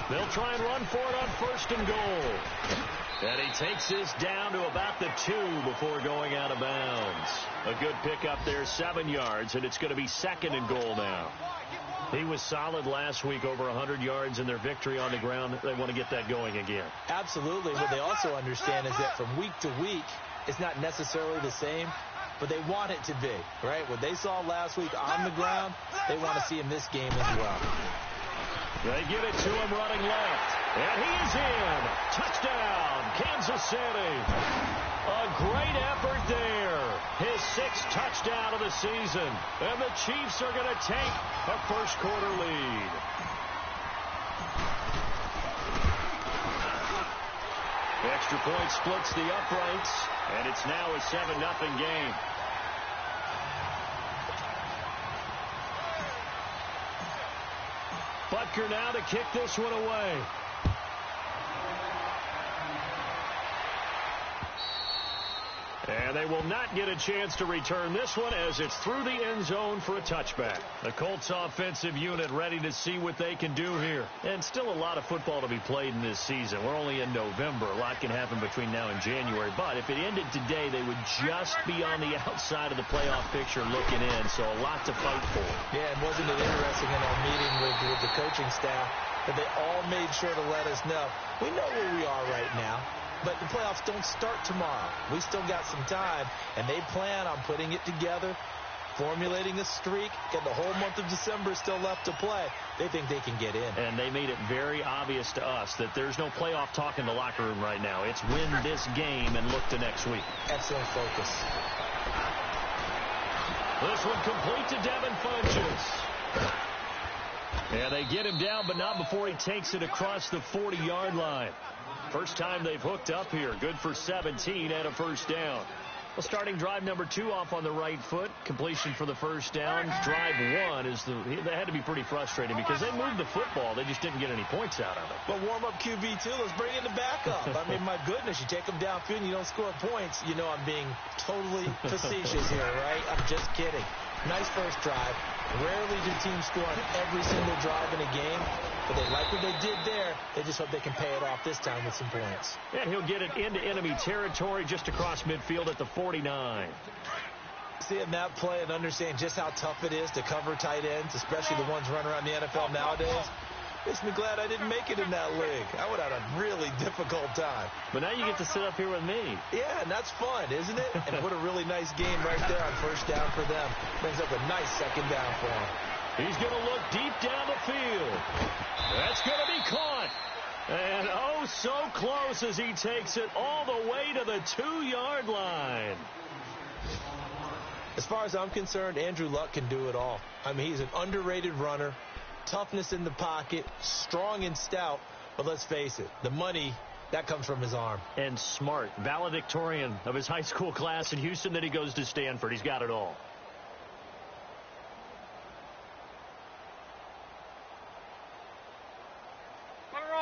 They'll try and run for it on 1st and goal. And he takes this down to about the 2 before going out of bounds. A good pickup there, 7 yards, and it's going to be 2nd and goal now. He was solid last week, over 100 yards in their victory on the ground. They want to get that going again. Absolutely. What they also understand is that from week to week, it's not necessarily the same, but they want it to be, right? What they saw last week on the ground, they want to see in this game as well. They give it to him running left. And he's in. Touchdown, Kansas City. A great effort there. His 6th touchdown of the season. And the Chiefs are going to take a first-quarter lead. Extra point splits the uprights. And it's now a 7-0 game. Butker now to kick this one away. And they will not get a chance to return this one as it's through the end zone for a touchback. The Colts offensive unit ready to see what they can do here. And still a lot of football to be played in this season. We're only in November. A lot can happen between now and January. But if it ended today, they would just be on the outside of the playoff picture looking in. So a lot to fight for. Yeah, and wasn't it interesting in our meeting with the coaching staff that they all made sure to let us know, we know where we are right now. But the playoffs don't start tomorrow. We still got some time, and they plan on putting it together, formulating a streak, and the whole month of December is still left to play. They think they can get in. And they made it very obvious to us that there's no playoff talk in the locker room right now. It's win this game and look to next week. Excellent focus. This one complete to Devin Funchess. And they get him down, but not before he takes it across the 40-yard line. First time they've hooked up here. Good for 17 and a first down. Well, starting drive number 2 off on the right foot. Completion for the first down. Drive 1 that had to be pretty frustrating because they moved the football. They just didn't get any points out of it. But warm-up QB, too. Let's bring in the backup. I mean, my goodness, you take them downfield and you don't score points. You know I'm being totally facetious here, right? I'm just kidding. Nice first drive. Rarely do teams score on every single drive in a game, but they like what they did there. They just hope they can pay it off this time with some points. And he'll get it into enemy territory just across midfield at the 49. Seeing that play and understanding just how tough it is to cover tight ends, especially the ones running around the NFL nowadays, makes me glad I didn't make it in that league. I would have had a really difficult time. But now you get to sit up here with me. Yeah, and that's fun, isn't it? And what a really nice game right there on first down for them. Brings up a nice second down for him. He's going to look deep down the field. That's going to be caught. And oh, so close as he takes it all the way to the 2-yard line. As far as I'm concerned, Andrew Luck can do it all. I mean, he's an underrated runner. Toughness in the pocket, strong and stout, but let's face it, the money, that comes from his arm. And smart, valedictorian of his high school class in Houston, then he goes to Stanford. He's got it all.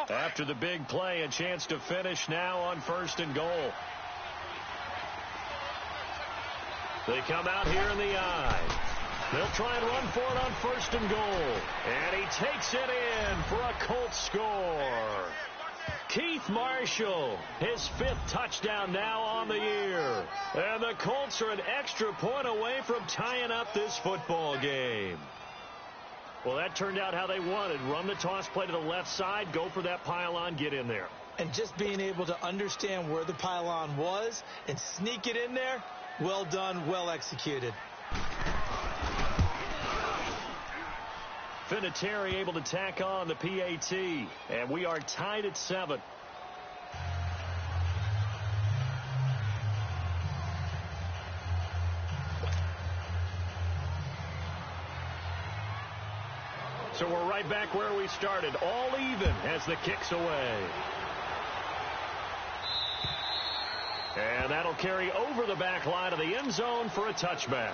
After the big play, a chance to finish now on 1st and goal. They come out here in the eye. They'll try and run for it on 1st and goal. And he takes it in for a Colts score. Keith Marshall, his 5th touchdown now on the year. And the Colts are an extra point away from tying up this football game. Well, that turned out how they wanted. Run the toss play to the left side, go for that pylon, get in there. And just being able to understand where the pylon was and sneak it in there, well done, well executed. Vinatieri able to tack on the PAT, and we are tied at 7. So we're right back where we started, all even as the kick's away. And that'll carry over the back line of the end zone for a touchback.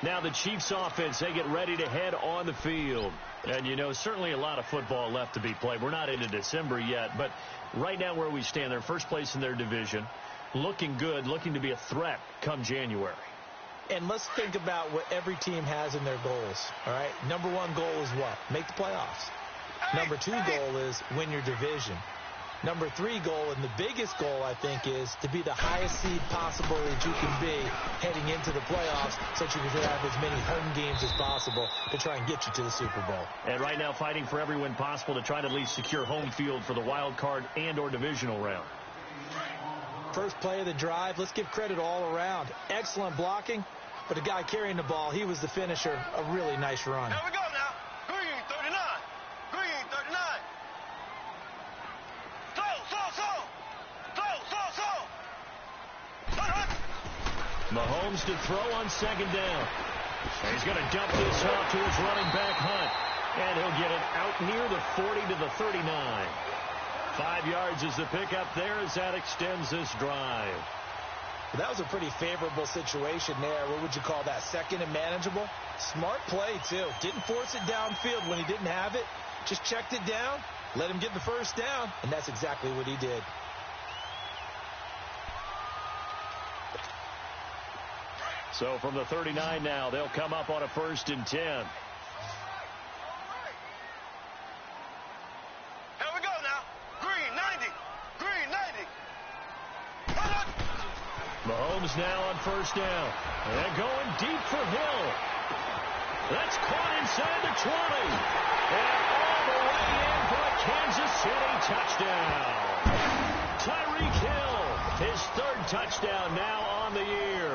Now the Chiefs offense, they get ready to head on the field. And, you know, certainly a lot of football left to be played. We're not into December yet, but right now where we stand, they're first place in their division, looking good, looking to be a threat come January. And let's think about what every team has in their goals, all right? Number 1 goal is what? Make the playoffs. Number 2 goal is win your division. Number 3 goal, and the biggest goal, I think, is to be the highest seed possible that you can be heading into the playoffs so that you can have as many home games as possible to try and get you to the Super Bowl. And right now fighting for every win possible to try to at least secure home field for the wild card and or divisional round. First play of the drive, let's give credit all around. Excellent blocking, but the guy carrying the ball, he was the finisher. A really nice run. Here we go now. Green 39. Green 39. Mahomes to throw on 2nd down. And he's going to dump this off to his running back, Hunt. And he'll get it out near the 40 to the 39. 5 yards is the pickup there as that extends this drive. That was a pretty favorable situation there. What would you call that? 2nd and manageable? Smart play, too. Didn't force it downfield when he didn't have it. Just checked it down, let him get the first down, and that's exactly what he did. So from the 39 now, they'll come up on a 1st and 10. Here we go now. Green 90. Green 90. Mahomes now on 1st down. And going deep for Hill. That's caught inside the 20. And all the way in for a Kansas City touchdown. Tyreek Hill, his 3rd touchdown now on the year.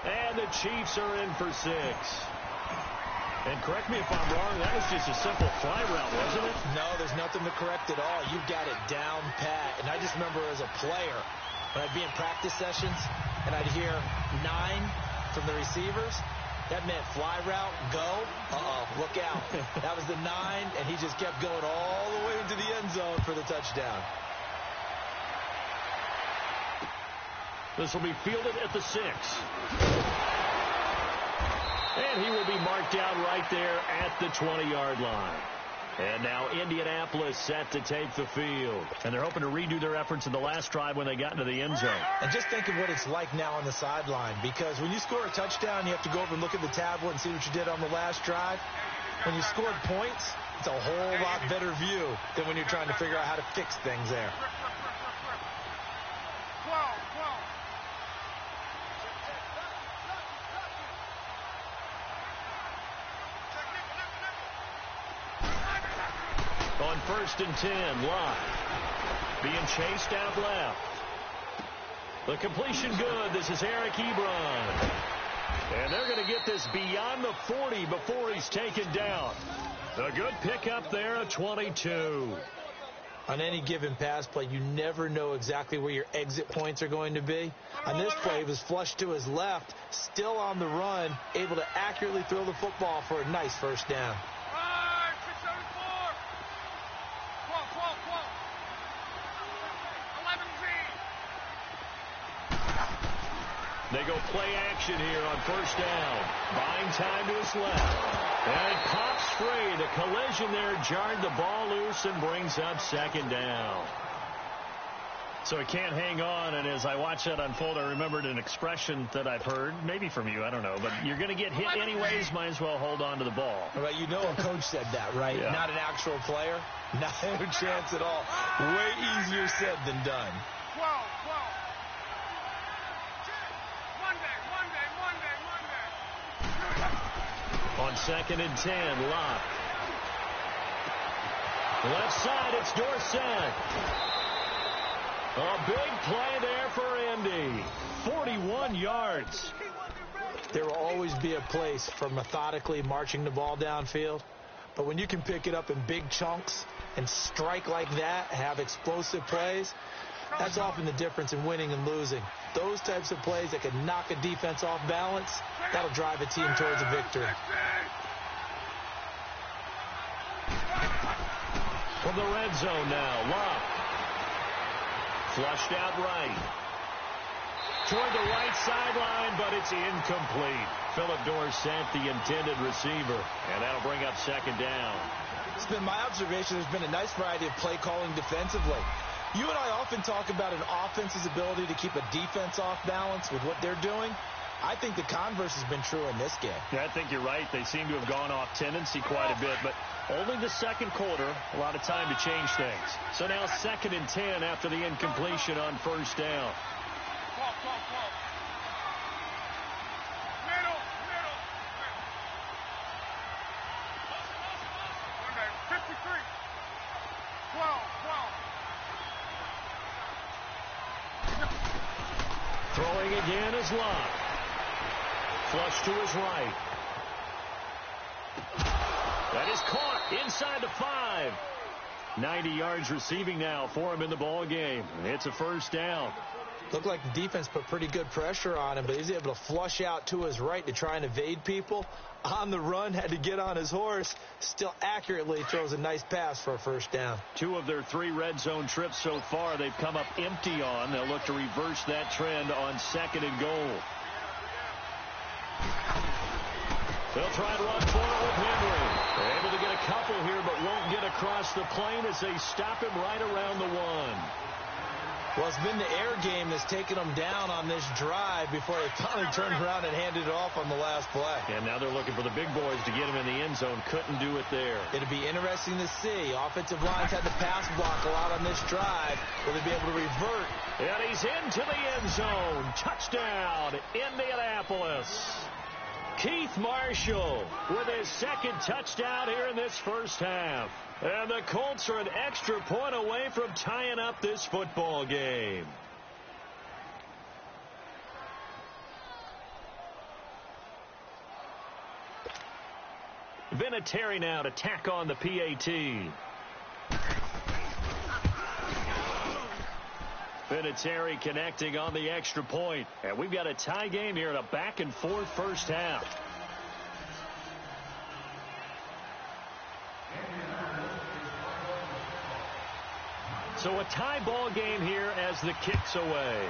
And the Chiefs are in for 6. And correct me if I'm wrong, that was just a simple fly route, wasn't it? No, there's nothing to correct at all. You've got it down pat. And I just remember as a player, when I'd be in practice sessions and I'd hear 9 from the receivers, that meant fly route, go. Look out. That was the 9, and he just kept going all the way into the end zone for the touchdown. This will be fielded at the 6. And he will be marked out right there at the 20-yard line. And now Indianapolis set to take the field. And they're hoping to redo their efforts in the last drive when they got into the end zone. And just think of what it's like now on the sideline, because when you score a touchdown, you have to go over and look at the tablet and see what you did on the last drive. When you scored points, it's a whole lot better view than when you're trying to figure out how to fix things there. On 1st and 10, Locke being chased out left. The completion good. This is Eric Ebron. And they're going to get this beyond the 40 before he's taken down. A good pickup there, a 22. On any given pass play, you never know exactly where your exit points are going to be. On this play, he was flushed to his left, still on the run, able to accurately throw the football for a nice first down. They go play action here on 1st down. Buying time to his left. And it pops free. The collision there jarred the ball loose and brings up 2nd down. So he can't hang on, and as I watch that unfold, I remembered an expression that I've heard, maybe from you, I don't know, but you're going to get hit anyways, might as well hold on to the ball. Right, you know a coach said that, right? Yeah. Not an actual player. Not a chance at all. Way easier said than done. On 2nd and 10, Locke. Left side, it's Dorsett. A big play there for Indy. 41 yards. There will always be a place for methodically marching the ball downfield. But when you can pick it up in big chunks and strike like that, have explosive plays, that's often the difference in winning and losing. Those types of plays that can knock a defense off balance, that'll drive a team towards a victory. From the red zone now, Locke. Flushed out right. Toward the right sideline, but it's incomplete. Philip Dorsett, the intended receiver. And that'll bring up 2nd down. It's been my observation there's been a nice variety of play calling defensively. You and I often talk about an offense's ability to keep a defense off balance with what they're doing. I think the converse has been true in this game. Yeah, I think you're right. They seem to have gone off tendency quite a bit, but only the 2nd quarter, a lot of time to change things. So now 2nd and 10 after the incompletion on 1st down. Throwing again is Locke. Flush to his right. That is caught inside the 5. 90 yards receiving now for him in the ball game. It's a 1st down. Looked like the defense put pretty good pressure on him, but he's able to flush out to his right to try and evade people. On the run, had to get on his horse. Still accurately throws a nice pass for a 1st down. 2 of their 3 red zone trips so far they've come up empty on. They'll look to reverse that trend on 2nd and goal. They'll try and run for it with Henry. They're able to get a couple here, but won't get across the plane as they stop him right around the 1. Well, it's been the air game that's taken them down on this drive before they finally turned around and handed it off on the last play. And now they're looking for the big boys to get him in the end zone. Couldn't do it there. It'll be interesting to see. Offensive lines had to pass block a lot on this drive. Will they be able to revert? And he's into the end zone. Touchdown, Indianapolis. Keith Marshall with his 2nd touchdown here in this 1st half. And the Colts are an extra point away from tying up this football game. Vinatieri now to tack on the PAT. Vinatieri connecting on the extra point. And we've got a tie game here in a back-and-forth 1st half. So a tie ball game here as the kick's away.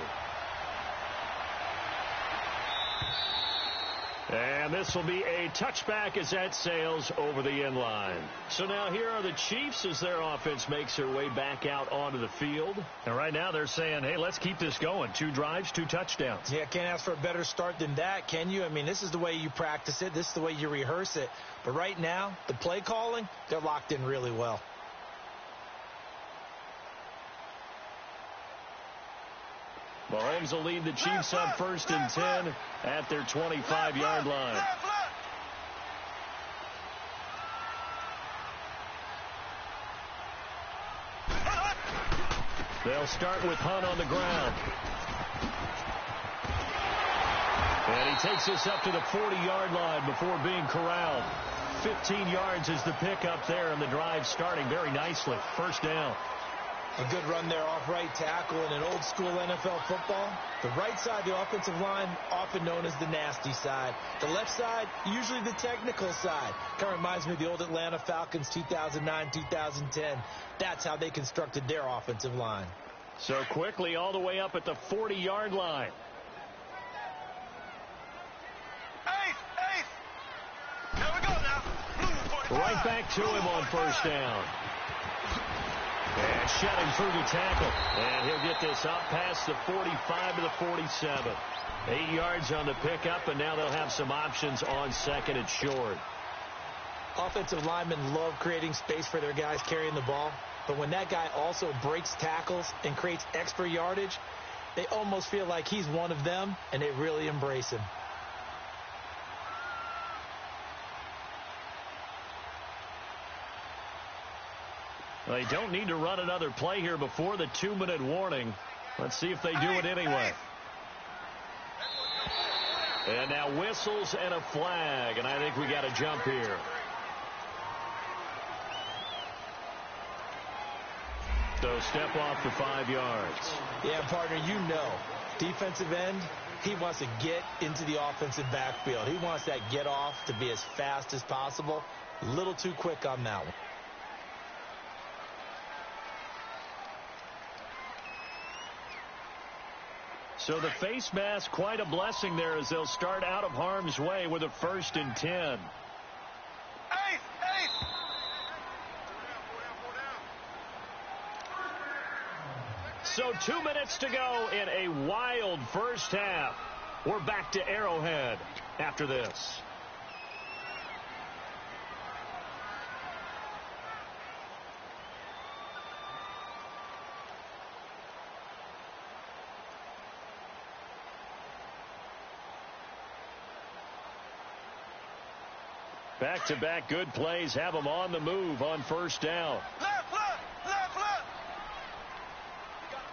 And this will be a touchback as that sails over the end line. So now here are the Chiefs as their offense makes their way back out onto the field. And right now they're saying, hey, let's keep this going. 2 drives, 2 touchdowns. Yeah, can't ask for a better start than that, can you? I mean, this is the way you practice it. This is the way you rehearse it. But right now, the play calling, they're locked in really well. Mahomes will lead the Chiefs up 1st and 10 at their 25-yard line. They'll start with Hunt on the ground. And he takes this up to the 40-yard line before being corralled. 15 yards is the pickup there, and the drive starting very nicely. 1st down. A good run there off right tackle in an old-school NFL football. The right side of the offensive line, often known as the nasty side. The left side, usually the technical side. Kind of reminds me of the old Atlanta Falcons 2009-2010. That's how they constructed their offensive line. So quickly all the way up at the 40-yard line. There we go now. Right back to him on 1st down. And shedding through the tackle. And he'll get this up past the 45 to the 47. 8 yards on the pickup, and now they'll have some options on 2nd and short. Offensive linemen love creating space for their guys carrying the ball. But when that guy also breaks tackles and creates extra yardage, they almost feel like he's one of them, and they really embrace him. They don't need to run another play here before the 2-minute warning. Let's see if they do it anyway. And now whistles and a flag, and I think we got a jump here. So step off for 5 yards. Yeah, partner, you know, defensive end, he wants to get into the offensive backfield. He wants that get off to be as fast as possible. A little too quick on that one. So the face mask, quite a blessing there as they'll start out of harm's way with a 1st and 10. So 2 minutes to go in a wild first half. We're back to Arrowhead after this. Back-to-back good plays have them on the move on 1st down. Left.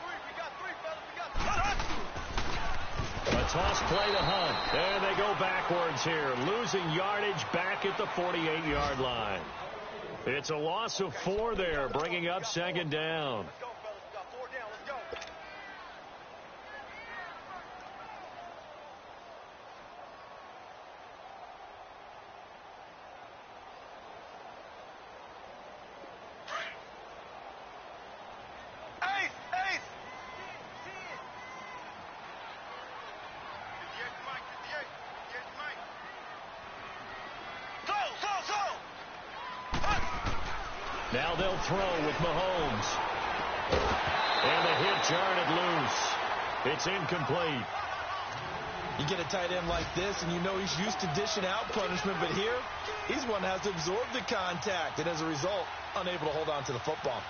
We got three, fellas. A toss play to Hunt. And they go backwards here, losing yardage back at the 48-yard line. It's a loss of 4 there, bringing up 2nd down. Let's go, fellas. We got 4 down. Let's go. Now they'll throw with Mahomes. And the hit jarred it loose. It's incomplete. You get a tight end like this, and you know he's used to dishing out punishment, but here, he's one that has to absorb the contact, and as a result, unable to hold on to the football.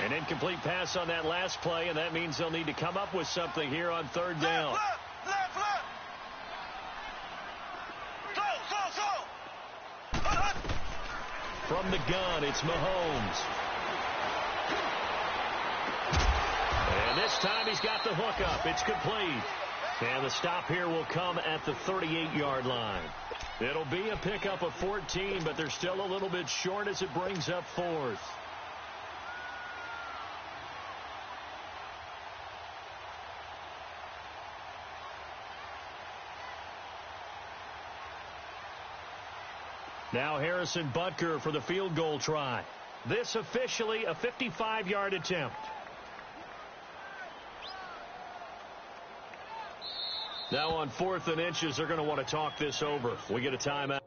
An incomplete pass on that last play, and that means they'll need to come up with something here on 3rd down. Left. From the gun, it's Mahomes. And this time he's got the hook up. It's complete. And the stop here will come at the 38-yard line. It'll be a pickup of 14, but they're still a little bit short as it brings up 4th. Now Harrison Butker for the field goal try. This officially a 55-yard attempt. Now on 4th and inches, they're going to want to talk this over. We get a timeout.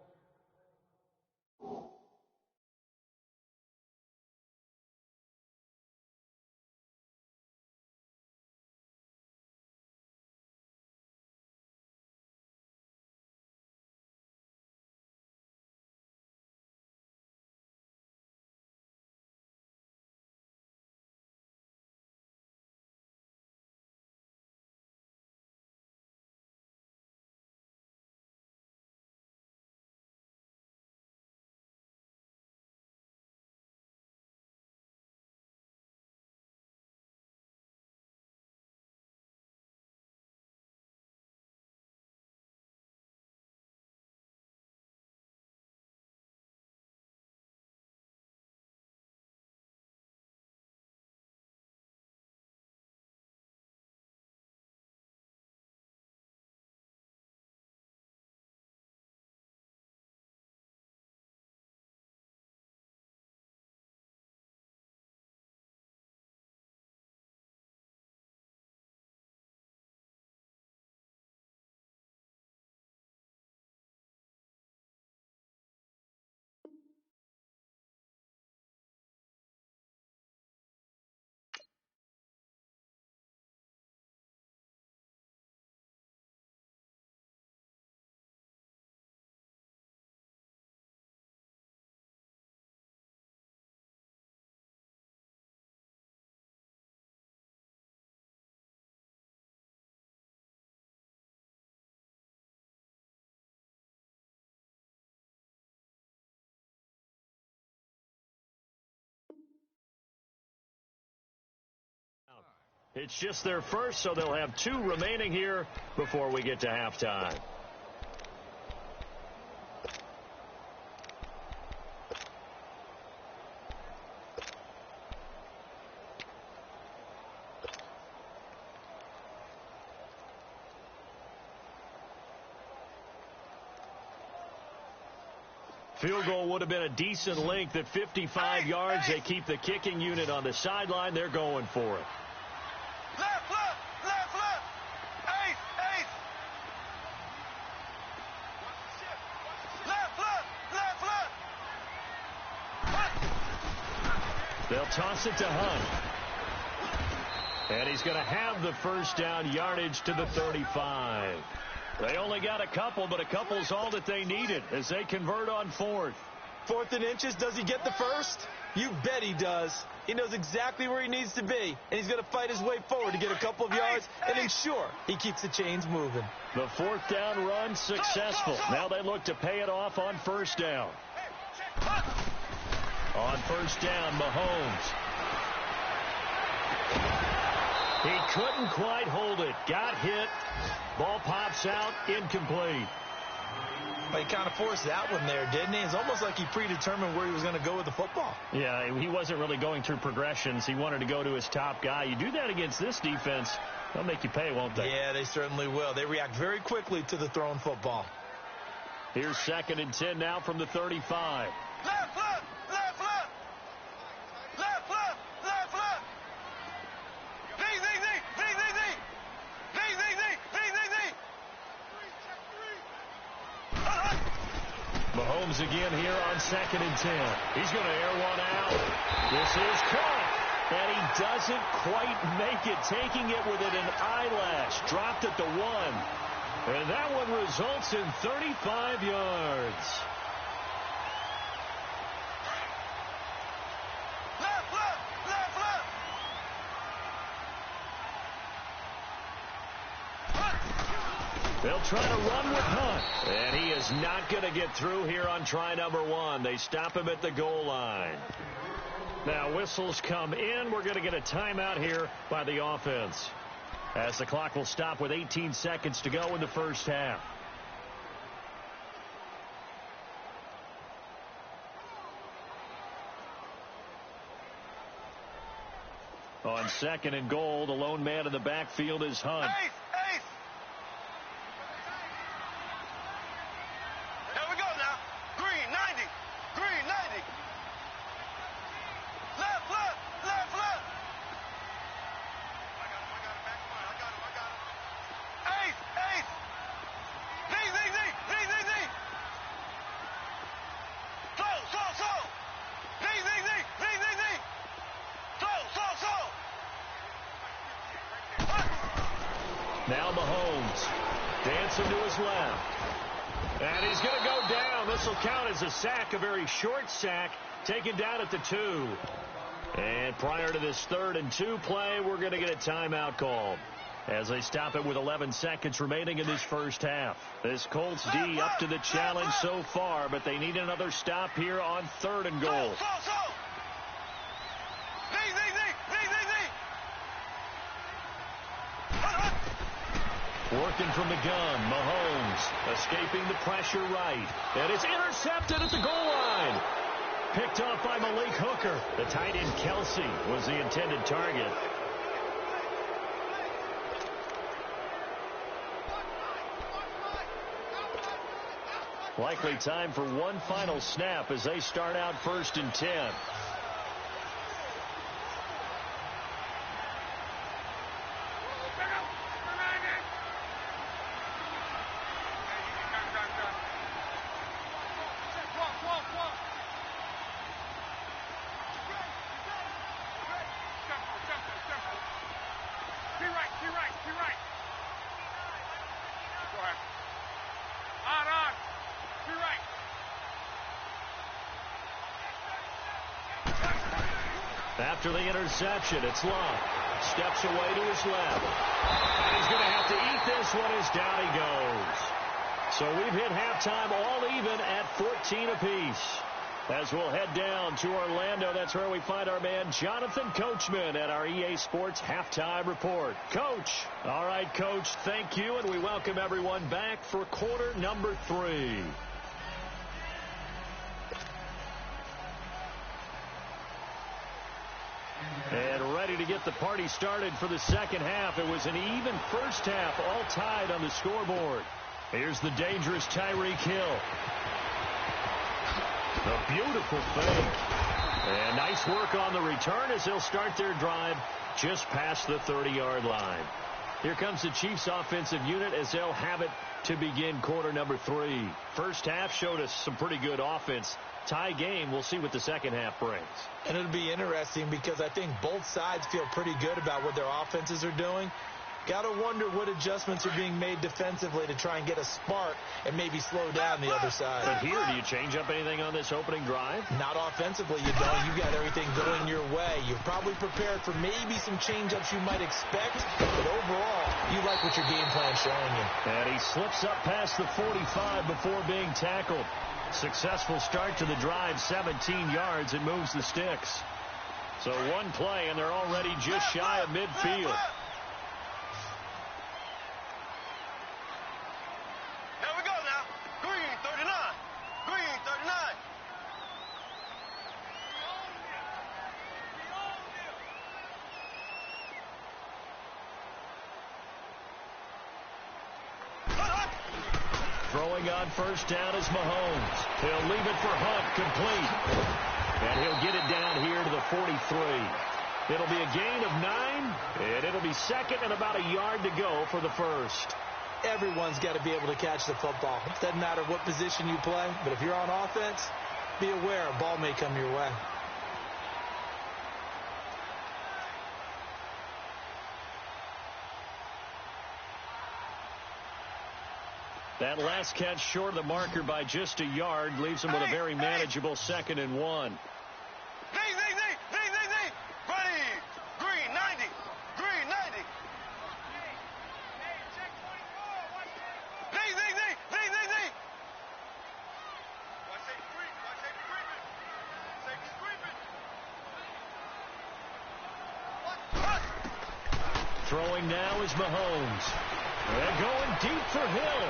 It's just their first, so they'll have 2 remaining here before we get to halftime. Field goal would have been a decent length at 55 yards. They keep the kicking unit on the sideline. They're going for it. Left, left, left, left. Ace. Left, left, left, left. They'll toss it to Hunt. And he's going to have the first down, yardage to the 35. They only got a couple, but a couple's all that they needed as they convert on 4th. 4th and inches, does he get the first? You bet he does. He knows exactly where he needs to be, and he's going to fight his way forward to get a couple of yards and ensure he keeps the chains moving. The 4th down run successful. Now they look to pay it off on 1st down. On 1st down, Mahomes. He couldn't quite hold it. Got hit. Ball pops out, incomplete. Well, he kind of forced that one there, didn't he? It's almost like he predetermined where he was going to go with the football. Yeah, he wasn't really going through progressions. He wanted to go to his top guy. You do that against this defense, they'll make you pay, won't they? Yeah, they certainly will. They react very quickly to the thrown football. Here's 2nd and 10 now from the 35. Left, left, left, left. Left, left, left, left. Zing, zing, zing, zing, zing, zing. Zing, zing, zing, zing, zing, zing. Mahomes again here on 2nd and 10. He's going to air one out. This is caught. And he doesn't quite make it, taking it within an eyelash. Dropped at the 1. And that one results in 35 yards. Left, left, left, left. They'll try to run with Hunt. And he is not going to get through here on try number 1. They stop him at the goal line. Now whistles come in. We're going to get a timeout here by the offense, as the clock will stop with 18 seconds to go in the first half. On 2nd and goal, the lone man in the backfield is Hunt. Ace, ace. Here we go now. Green, 90. Green, 90. Left, left, left, left. I got him, back. I got him. Ace, ace. Now Mahomes. Dancing to his left. And he's going to go down. This will count as a sack, a very short sack, taken down at the 2. And prior to this 3rd and 2 play, we're going to get a timeout called as they stop it with 11 seconds remaining in this first half. This Colts D up to the challenge so far, but they need another stop here on 3rd and goal. Working from the gun, Mahomes escaping the pressure right. And it's intercepted at the goal line. Picked off by Malik Hooker. The tight end Kelsey was the intended target. Likely time for one final snap as they start out 1st and 10. After the interception, it's Love. Steps away to his left. And he's going to have to eat this one as down he goes. So we've hit halftime all even at 14 apiece. As we'll head down to Orlando, that's where we find our man Jonathan Coachman at our EA Sports Halftime Report. Coach. All right, Coach, thank you, and we welcome everyone back for quarter number 3. And ready to get the party started for the second half. It was an even first half, all tied on the scoreboard. Here's the dangerous Tyreek Hill. A beautiful fake. And nice work on the return as they'll start their drive just past the 30-yard line. Here comes the Chiefs offensive unit as they'll have it to begin quarter number 3. First half showed us some pretty good offense. Tie game. We'll see what the second half brings. And it'll be interesting because I think both sides feel pretty good about what their offenses are doing. Got to wonder what adjustments are being made defensively to try and get a spark and maybe slow down the other side. But here, do you change up anything on this opening drive? Not offensively, you don't. You got everything going your way. You've probably prepared for maybe some change-ups you might expect, but overall, you like what your game plan's showing you. And he slips up past the 45 before being tackled. Successful start to the drive, 17 yards, and moves the sticks. So one play, and they're already just shy of midfield. Throwing on first down is Mahomes. He'll leave it for Hunt, complete. And he'll get it down here to the 43. It'll be a gain of 9, and it'll be second and about a yard to go for the first. Everyone's got to be able to catch the football. It doesn't matter what position you play, but if you're on offense, be aware a ball may come your way. That last catch short of the marker by just a yard leaves him with a very manageable 2nd and 1. Green 90. Green 90. Throwing now is Mahomes. They're going deep for Hill.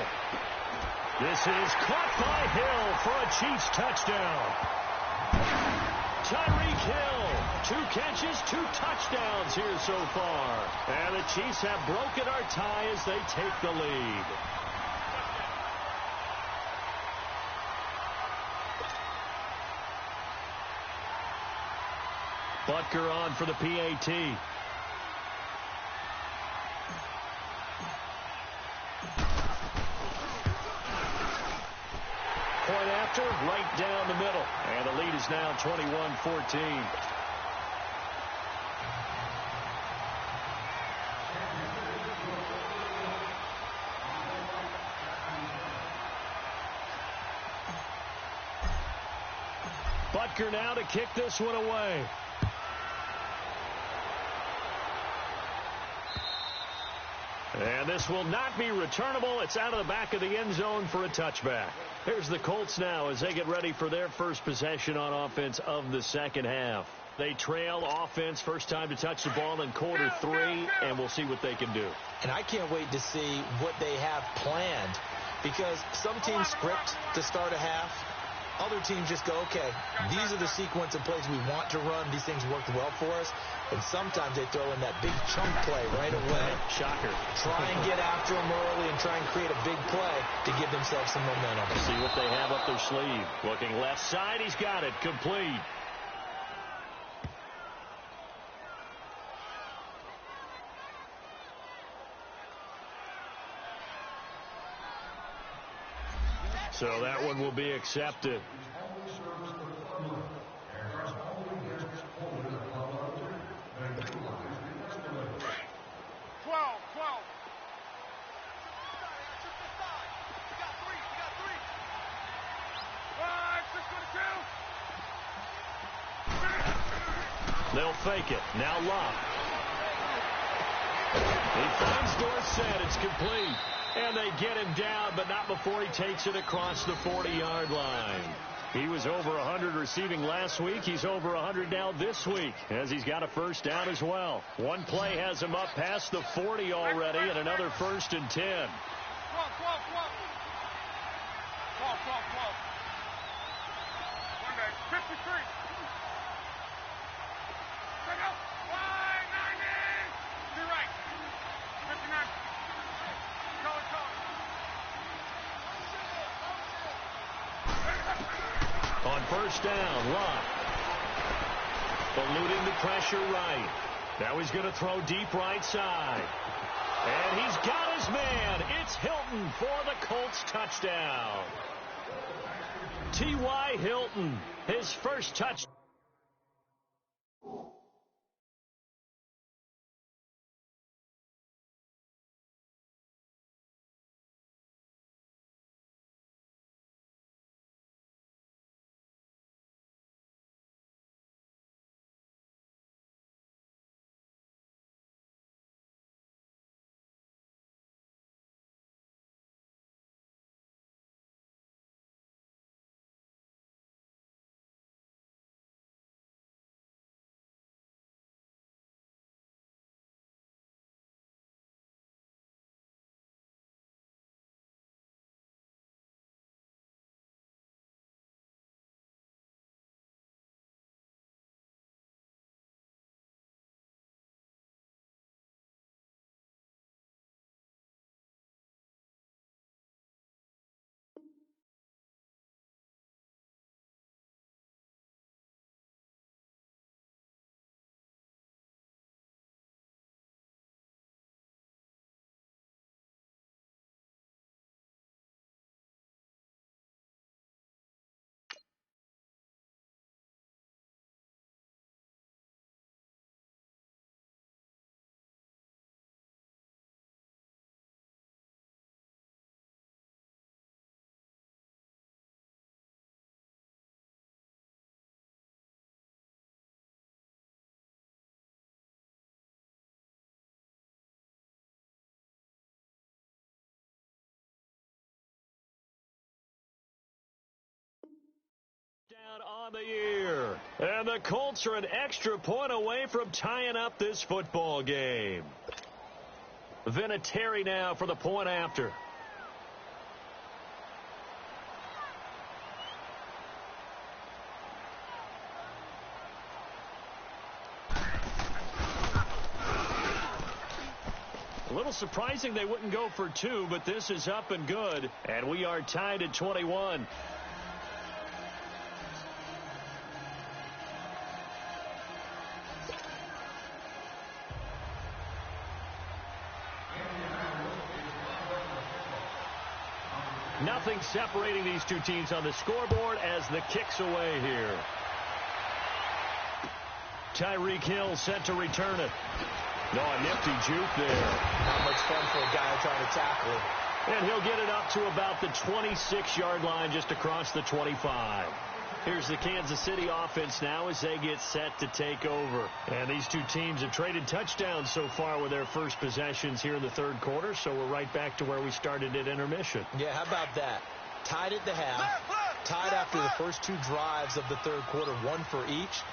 This is caught by Hill for a Chiefs touchdown. Tyreek Hill, 2 catches, 2 touchdowns here so far. And the Chiefs have broken our tie as they take the lead. Butker on for the PAT. Point after, right down the middle. And the lead is now 21-14. Butker now to kick this one away. And this will not be returnable. It's out of the back of the end zone for a touchback. Here's the Colts now as they get ready for their first possession on offense of the second half. They trail offense, first time to touch the ball in quarter 3, and we'll see what they can do. And I can't wait to see what they have planned, because some teams script to start a half. Other teams just go, okay, these are the sequence of plays we want to run. These things worked well for us. And sometimes they throw in that big chunk play right away. Shocker. Try and get after them early and try and create a big play to give themselves some momentum. See what they have up their sleeve. Looking left side, he's got it. Complete. So that one will be accepted. They'll fake it. Now Love. He finds Dorsett. It's complete. And they get him down, but not before he takes it across the 40-yard line. He was over 100 receiving last week. He's over 100 now this week, as he's got a first down as well. One play has him up past the 40 already, and another 1st and 10. 12. 53. On first down, Love. Eluding the pressure right. Now he's going to throw deep right side. And he's got his man. It's Hilton for the Colts touchdown. T.Y. Hilton, his first touchdown. Down on the year. And the Colts are an extra point away from tying up this football game. Vinatieri now for the point after. A little surprising they wouldn't go for 2, but this is up and good. And we are tied at 21. Nothing separating these two teams on the scoreboard as the kick's away here. Tyreek Hill set to return it. No, a nifty juke there. Not much fun for a guy trying to tackle him. And he'll get it up to about the 26-yard line just across the 25. Here's the Kansas City offense now as they get set to take over. And these two teams have traded touchdowns so far with their first possessions here in the third quarter, so we're right back to where we started at intermission. Yeah, how about that? Tied at the half, tied after the first two drives of the third quarter, one for each.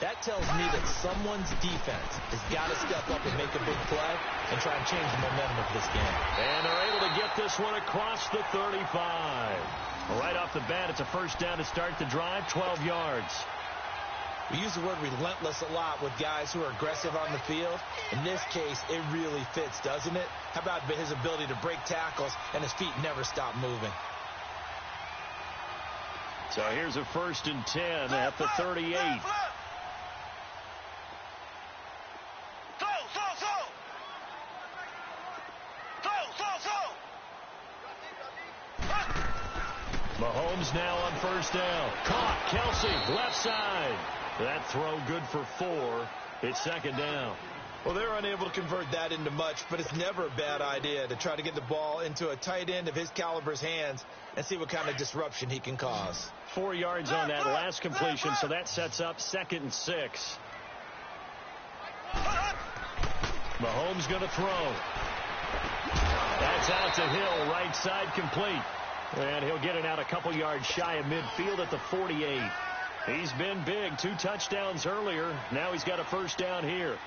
That tells me that someone's defense has got to step up and make a big play and try and change the momentum of this game. And they're able to get this one across the 35. Right off the bat, it's a first down to start the drive, 12 yards. We use the word relentless a lot with guys who are aggressive on the field. In this case, it really fits, doesn't it? How about his ability to break tackles and his feet never stop moving? So here's a 1st and 10 at the 38. Mahomes now on first down. Caught. Kelsey, left side. That throw good for 4. It's second down. Well, they're unable to convert that into much, but it's never a bad idea to try to get the ball into a tight end of his caliber's hands and see what kind of disruption he can cause. 4 yards on that last completion, so that sets up 2nd and 6. Mahomes going to throw. That's out to Hill, right side complete. And he'll get it out a couple yards shy of midfield at the 48. He's been big. 2 touchdowns earlier. Now he's got a first down here.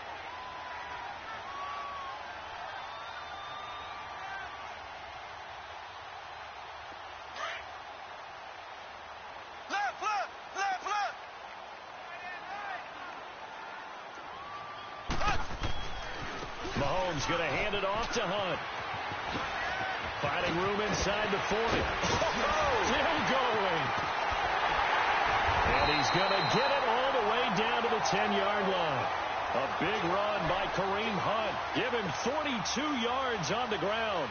Mahomes going to hand it off to Hunt. Finding room inside the 40. Still going. And he's going to get it all the way down to the 10-yard line. A big run by Kareem Hunt. Give him 42 yards on the ground.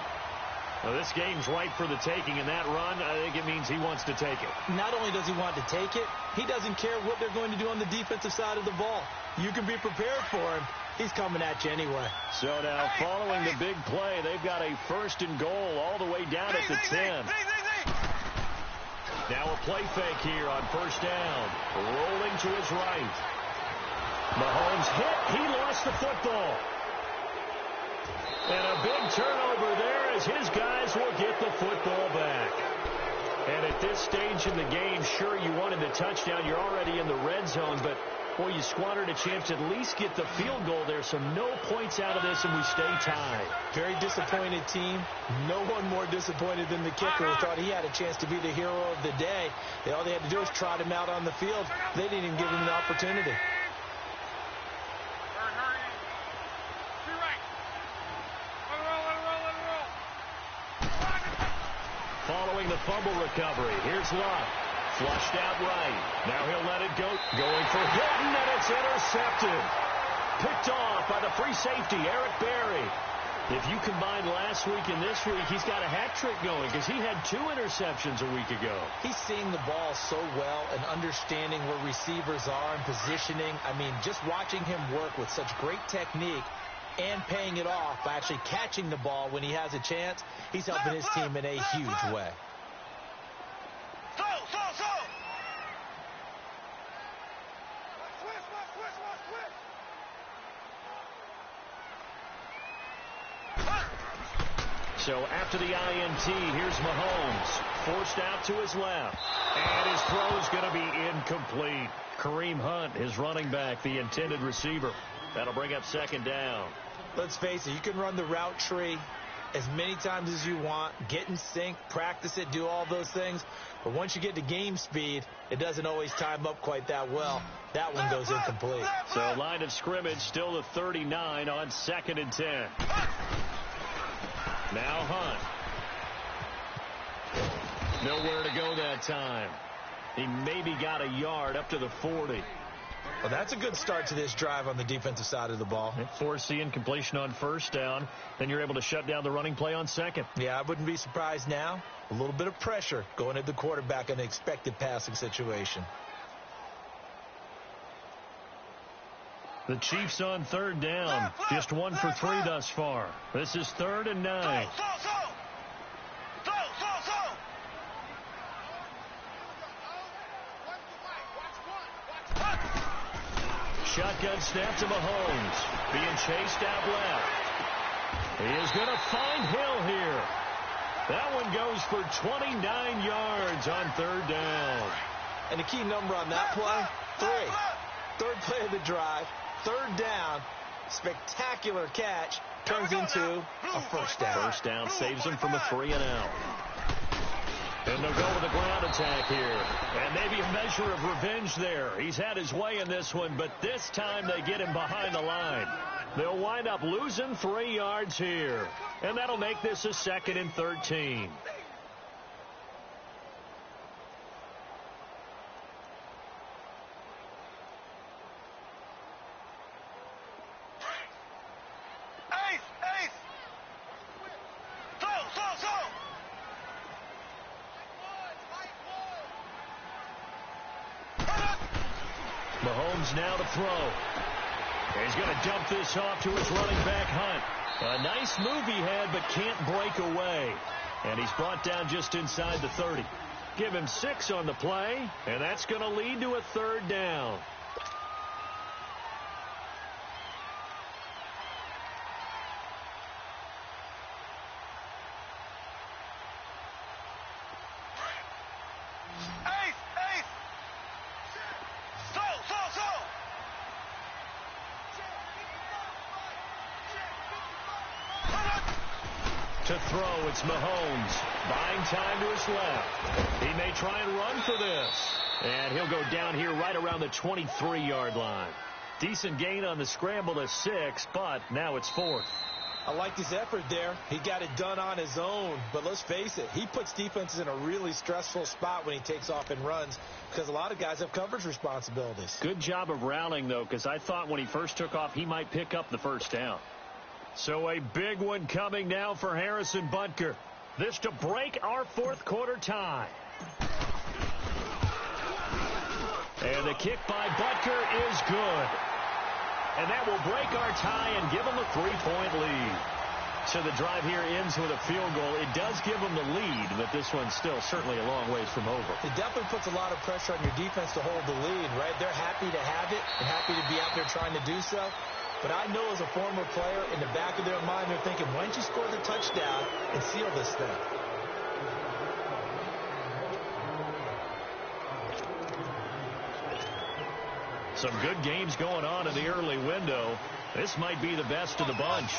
Well, this game's ripe for the taking, and that run, I think it means he wants to take it. Not only does he want to take it, he doesn't care what they're going to do on the defensive side of the ball. You can be prepared for him. He's coming at you anyway. So now, following the big play, they've got a 1st and goal all the way down at the 10. Now a play fake here on first down. Rolling to his right. Mahomes hit. He lost the football. And a big turnover there as his guys will get the football back. And at this stage in the game, sure, you wanted the touchdown. You're already in the red zone, but boy, you squandered a chance to at least get the field goal there, so no points out of this, and we stay tied. Very disappointed team. No one more disappointed than the kicker who thought he had a chance to be the hero of the day. All they had to do was trot him out on the field. They didn't even give him the opportunity. Following the fumble recovery, here's Love. Flushed out right. Now he'll let it go. Going for Hilton, and it's intercepted. Picked off by the free safety, Eric Berry. If you combine last week and this week, he's got a hat trick going because he had 2 interceptions a week ago. He's seeing the ball so well and understanding where receivers are and positioning. I mean, just watching him work with such great technique and paying it off by actually catching the ball when he has a chance, he's helping his team in a huge way. So after the INT, here's Mahomes. Forced out to his left. And his throw is going to be incomplete. Kareem Hunt, his running back, the intended receiver. That'll bring up second down. Let's face it, you can run the route tree as many times as you want, get in sync, practice it, do all those things. But once you get to game speed, it doesn't always time up quite that well. That one goes incomplete. So line of scrimmage still the 39 on 2nd and 10. Now Hunt. Nowhere to go that time. He maybe got a yard up to the 40. Well, that's a good start to this drive on the defensive side of the ball. Force the incompletion on first down. Then you're able to shut down the running play on second. Yeah, I wouldn't be surprised now. A little bit of pressure going at the quarterback in an expected passing situation. The Chiefs on third down. Just 1 for 3 thus far. This is 3rd and 9. shotgun snap to Mahomes. Being chased out left. He is going to find Hill here. That one goes for 29 yards on third down. And the key number on that play, 3. Third play of the drive, third down, spectacular catch, turns into a first down. First down saves him from a 3-and-out. And they'll go with a ground attack here. And maybe a measure of revenge there. He's had his way in this one, but this time they get him behind the line. They'll wind up losing 3 yards here. And that'll make this a 2nd and 13. Mahomes now to throw. He's going to dump this off to his running back, Hunt. A nice move he had, but can't break away. And he's brought down just inside the 30. Give him 6 on the play, and that's going to lead to a third down. To throw, it's Mahomes. Buying time to his left. He may try and run for this. And he'll go down here right around the 23-yard line. Decent gain on the scramble to 6, but now it's 4th. I liked his effort there. He got it done on his own. But let's face it, he puts defenses in a really stressful spot when he takes off and runs because a lot of guys have coverage responsibilities. Good job of rallying, though, because I thought when he first took off, he might pick up the first down. So a big one coming now for Harrison Butker. This to break our fourth quarter tie. And the kick by Butker is good. And that will break our tie and give them a 3-point lead. So the drive here ends with a field goal. It does give them the lead, but this one's still certainly a long ways from over. It definitely puts a lot of pressure on your defense to hold the lead, right? They're happy to have it and happy to be out there trying to do so. But I know as a former player, in the back of their mind, they're thinking, why don't you score the touchdown and seal this thing? Some good games going on in the early window. This might be the best of the bunch.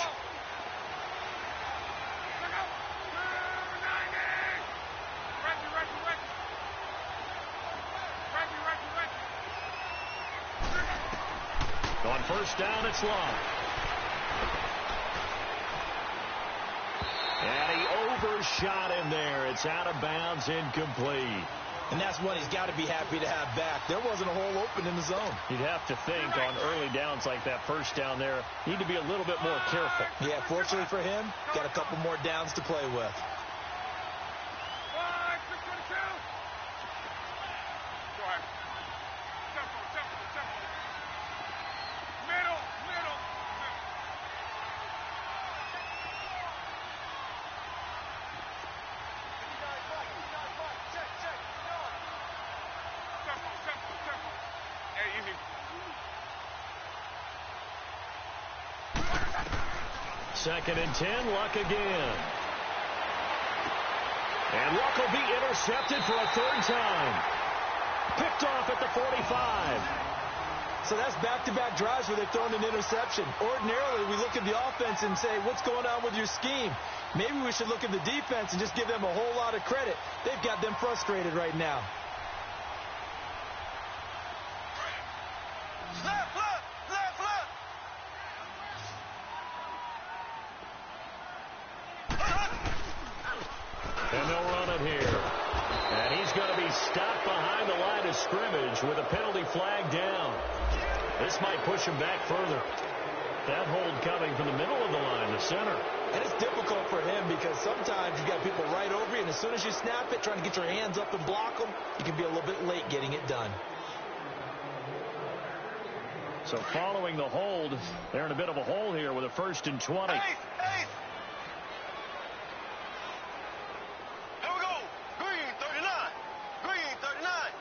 On first down, it's Long. And he overshot him there. It's out of bounds, incomplete. And that's one he's got to be happy to have back. There wasn't a hole open in the zone. You'd have to think on early downs like that first down there, need to be a little bit more careful. Yeah, fortunately for him, got a couple more downs to play with. Second and 10, Luck again. And Luck will be intercepted for a third time. Picked off at the 45. So that's back-to-back drives where they've thrown an interception. Ordinarily, we look at the offense and say, what's going on with your scheme? Maybe we should look at the defense and just give them a whole lot of credit. They've got them frustrated right now. And they'll run it here. And he's going to be stopped behind the line of scrimmage with a penalty flag down. This might push him back further. That hold coming from the middle of the line, the center. And it's difficult for him because sometimes you've got people right over you, and as soon as you snap it, trying to get your hands up and block them, you can be a little bit late getting it done. So following the hold, they're in a bit of a hole here with a 1st and 20. Here we go. Green 39. Green 39.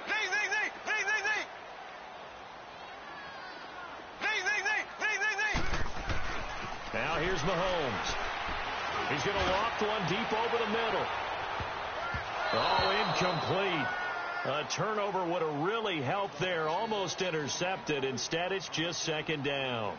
Z. Mahomes. He's going to loft one deep over the middle. Oh, incomplete. A turnover would have really helped there. Almost intercepted. Instead, it's just second down.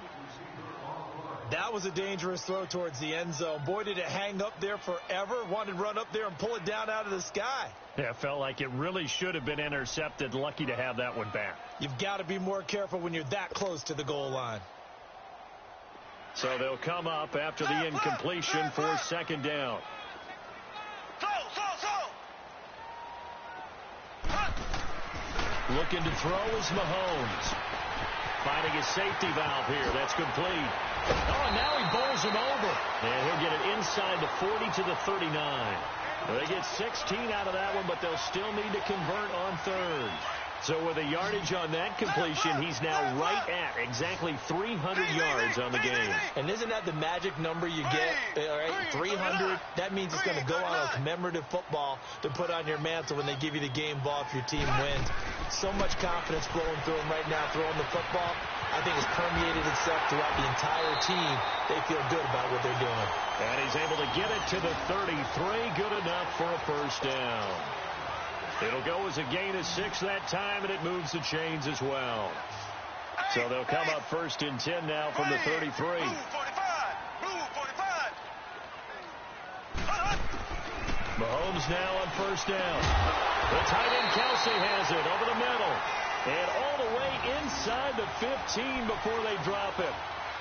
That was a dangerous throw towards the end zone. Boy, did it hang up there forever. Wanted to run up there and pull it down out of the sky. Yeah, it felt like it really should have been intercepted. Lucky to have that one back. You've got to be more careful when you're that close to the goal line. So they'll come up after the incompletion for second down. Looking to throw is Mahomes. Finding his safety valve here. That's complete. Oh, and now he bowls him over. And he'll get it inside the 40 to the 39. They get 16 out of that one, but they'll still need to convert on third. So with a yardage on that completion, he's now right at exactly 300 yards on the game. And isn't that the magic number you get? All right, 300. That means it's going to go on a commemorative football to put on your mantle when they give you the game ball if your team wins. So much confidence flowing through him right now, throwing the football. I think it's permeated itself throughout the entire team. They feel good about what they're doing. And he's able to get it to the 33. Good enough for a first down. It'll go as a gain of 6 that time, and it moves the chains as well. So they'll come up first and 10 now from the 33. Mahomes now on first down. The tight end Kelsey has it over the middle. And all the way inside the 15 before they drop it.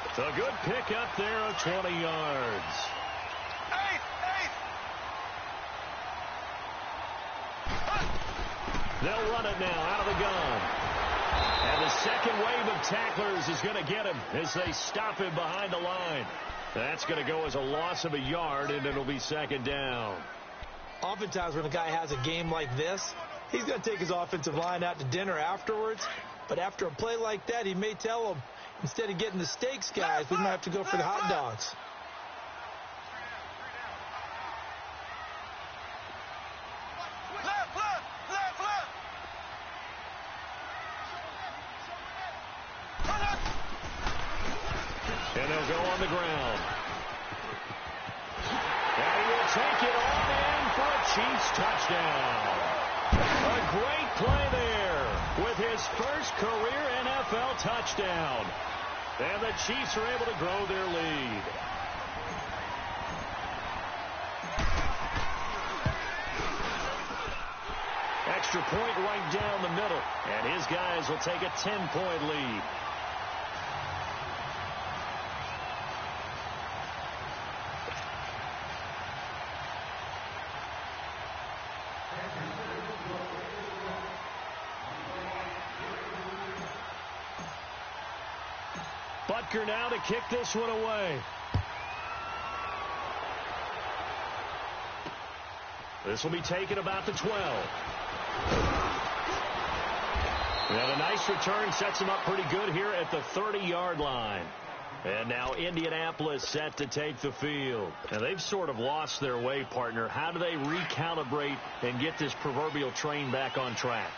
It's a good pickup there of 20 yards. They'll run it now out of the gun. And the second wave of tacklers is going to get him as they stop him behind the line. That's going to go as a loss of a yard, and it'll be second down. Oftentimes when a guy has a game like this, he's going to take his offensive line out to dinner afterwards. But after a play like that, he may tell them, instead of getting the steaks, guys, we might have to go for the hot dogs. And they'll go on the ground. And he will take it on in for a Chiefs touchdown. A great play there with his first career NFL touchdown. And the Chiefs are able to grow their lead. Extra point right down the middle. And his guys will take a 10-point lead. Butker now to kick this one away. This will be taken about the 12. And a nice return sets him up pretty good here at the 30-yard line. And now Indianapolis set to take the field. And they've sort of lost their way, partner. How do they recalibrate and get this proverbial train back on track?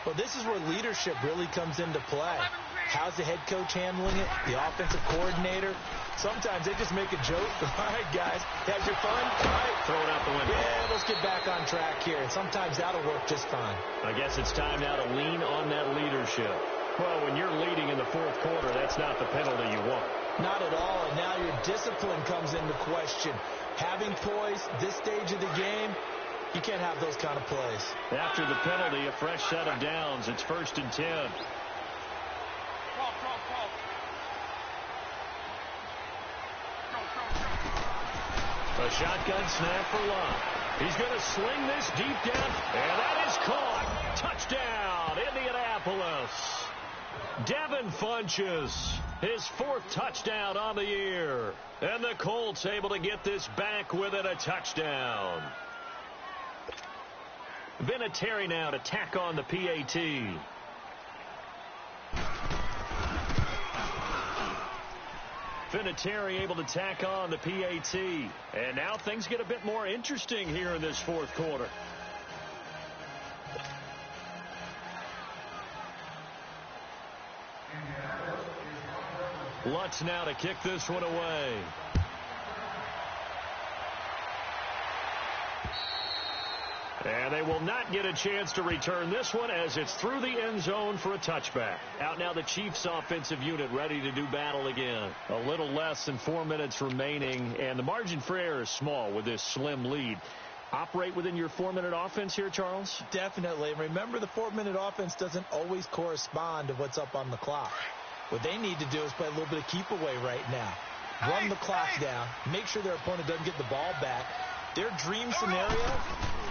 Well, this is where leadership really comes into play. How's the head coach handling it? The offensive coordinator? Sometimes they just make a joke. All right, guys, had your fun? All right. Throw it out the window. Yeah, let's get back on track here. And sometimes that'll work just fine. I guess it's time now to lean on that leadership. Well, when you're leading in the fourth quarter, that's not the penalty you want. Not at all, and now your discipline comes into question. Having poise, this stage of the game, you can't have those kind of plays. After the penalty, a fresh set of downs. It's first and 10. A shotgun snap for Love. He's going to sling this deep down, and that is caught. Touchdown, Indianapolis. Devin Funchess, his 4th touchdown on the year. And the Colts able to get this back within a touchdown. Vinatieri now to tack on the PAT. Vinatieri able to tack on the PAT. And now things get a bit more interesting here in this fourth quarter. Lutz now to kick this one away. And they will not get a chance to return this one as it's through the end zone for a touchback. Out now the Chiefs offensive unit ready to do battle again. A little less than 4 minutes remaining, and the margin for error is small with this slim lead. Operate within your 4-minute offense here, Charles? Definitely. Remember, the 4-minute offense doesn't always correspond to what's up on the clock. What they need to do is play a little bit of keep away right now. Run the clock down. Make sure their opponent doesn't get the ball back. Their dream scenario,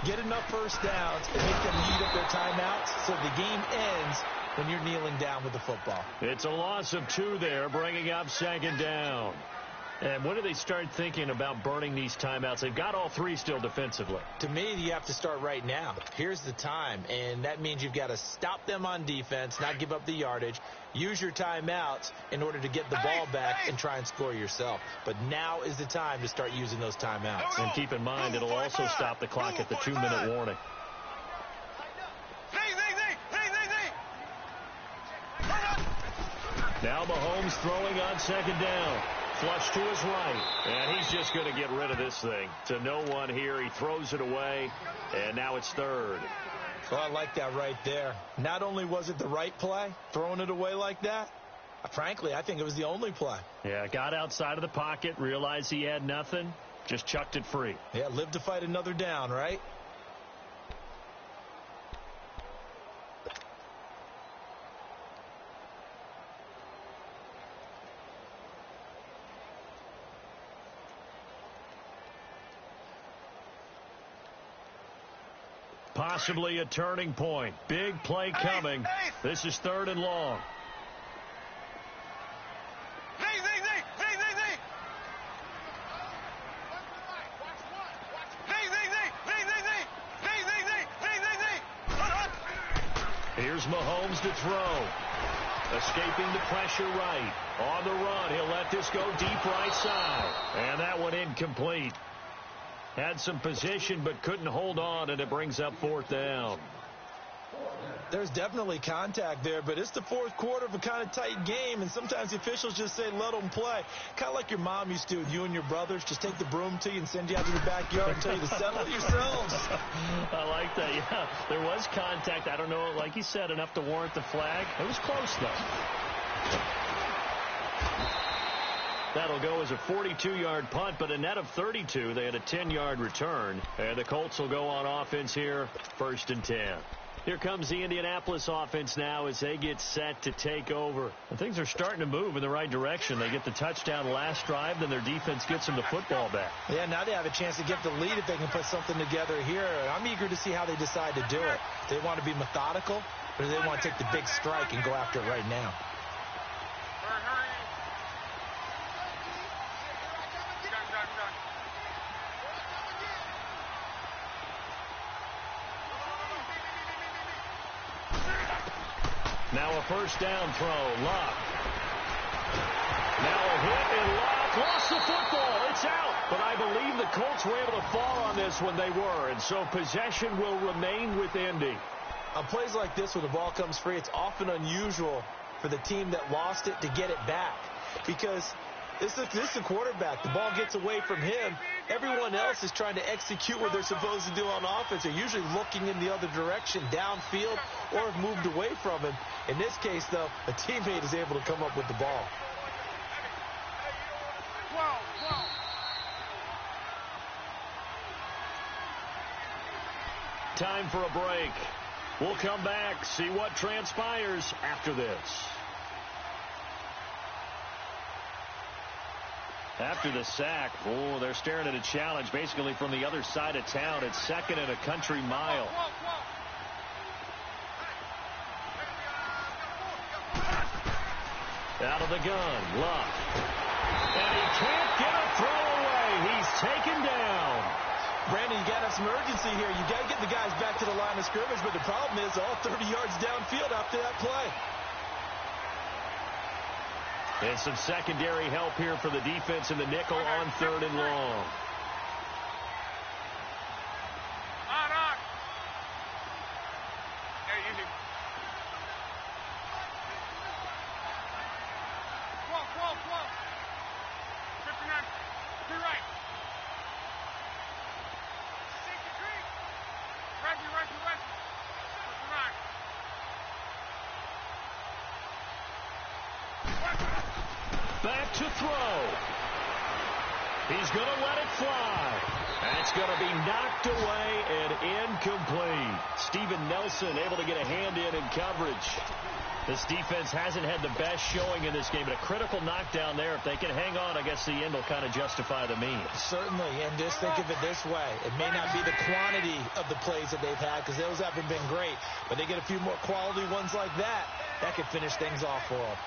get enough first downs and make them eat up their timeouts so the game ends when you're kneeling down with the football. It's a loss of 2 there, bringing up 2nd down. And when do they start thinking about burning these timeouts? They've got all 3 still defensively. To me, you have to start right now. Here's the time, and that means you've got to stop them on defense, not give up the yardage, use your timeouts in order to get the ball back and try and score yourself. But now is the time to start using those timeouts. And keep in mind, it'll also stop the clock at the 2-minute warning. Now Mahomes throwing on 2nd down. Flush to his right, and he's just going to get rid of this thing. To no one here, he throws it away, and now it's 3rd. Well, I like that right there. Not only was it the right play, throwing it away like that, frankly, I think it was the only play. Yeah, got outside of the pocket, realized he had nothing, just chucked it free. Yeah, live to fight another down, right? Possibly a turning point. Big play coming. This is 3rd and long. Here's Mahomes to throw. Escaping the pressure right. On the run, he'll let this go deep right side. And that one incomplete. Had some position but couldn't hold on, and it brings up 4th down. There's definitely contact there, but it's the 4th quarter of a kind of tight game, and sometimes the officials just say let them play. Kind of like your mom used to with you and your brothers. Just take the broom to you and send you out to the backyard and tell you to settle yourselves. I like that, yeah. There was contact. I don't know, like you said, enough to warrant the flag. It was close, though. That'll go as a 42-yard punt, but a net of 32. They had a 10-yard return. And the Colts will go on offense here, 1st and 10. Here comes the Indianapolis offense now as they get set to take over. And things are starting to move in the right direction. They get the touchdown last drive, then their defense gets them the football back. Yeah, now they have a chance to get the lead if they can put something together here. I'm eager to see how they decide to do it. Do they want to be methodical, or do they want to take the big strike and go after it right now? Now a 1st down throw. Luck. Now a hit, and Luck lost the football. It's out. But I believe the Colts were able to fall on this when they were, and so possession will remain with Indy. On plays like this, when the ball comes free, it's often unusual for the team that lost it to get it back, because this is a quarterback. The ball gets away from him. Everyone else is trying to execute what they're supposed to do on offense. They're usually looking in the other direction, downfield, or have moved away from him. In this case, though, a teammate is able to come up with the ball. Time for a break. We'll come back, see what transpires after this. After the sack, they're staring at a challenge basically from the other side of town. It's 2nd and a country mile. Out of the gun, Luck. And he can't get a throw away. He's taken down. Brandon, you got to have some urgency here. You got to get the guys back to the line of scrimmage, but the problem is all 30 yards downfield after that play. And some secondary help here for the defense in the nickel on 3rd and long. back to throw. He's going to let it fly. And it's going to be knocked away and incomplete. Steven Nelson able to get a hand in coverage. This defense hasn't had the best showing in this game, but a critical knockdown there. If they can hang on, I guess the end will kind of justify the means. Certainly, and just think of it this way. It may not be the quantity of the plays that they've had because those haven't been great, but they get a few more quality ones like that. That could finish things off for them.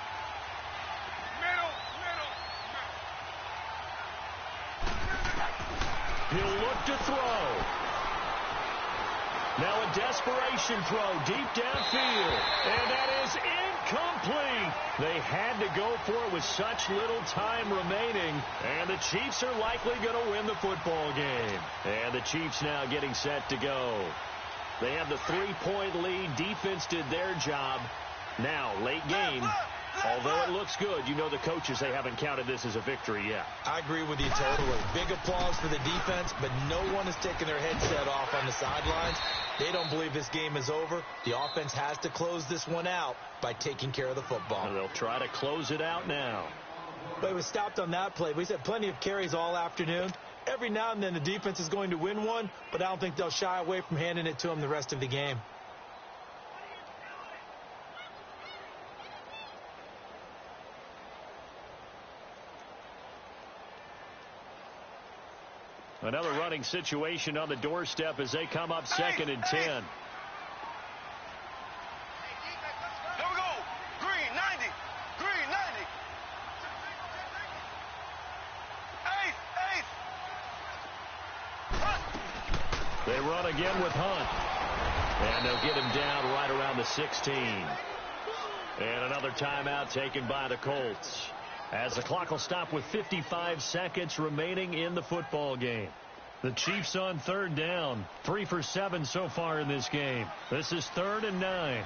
He'll look to throw. Now a desperation throw deep downfield. And that is incomplete. They had to go for it with such little time remaining. And the Chiefs are likely going to win the football game. And the Chiefs now getting set to go. They have the 3-point lead. Defense did their job. Now, late game. Although it looks good, you know the coaches, they haven't counted this as a victory yet. I agree with you totally. Big applause for the defense, but no one has taken their headset off on the sidelines. They don't believe this game is over. The offense has to close this one out by taking care of the football. And they'll try to close it out now. But it was stopped on that play. We had plenty of carries all afternoon. Every now and then the defense is going to win one, but I don't think they'll shy away from handing it to them the rest of the game. Another running situation on the doorstep as they come up 2nd and 10. Here we go. Green, 90. Green, 90. Ace. They run again with Hunt. And they'll get him down right around the 16. And another timeout taken by the Colts. As the clock will stop with 55 seconds remaining in the football game. The Chiefs on 3rd down. 3 for 7 so far in this game. This is 3rd and 9.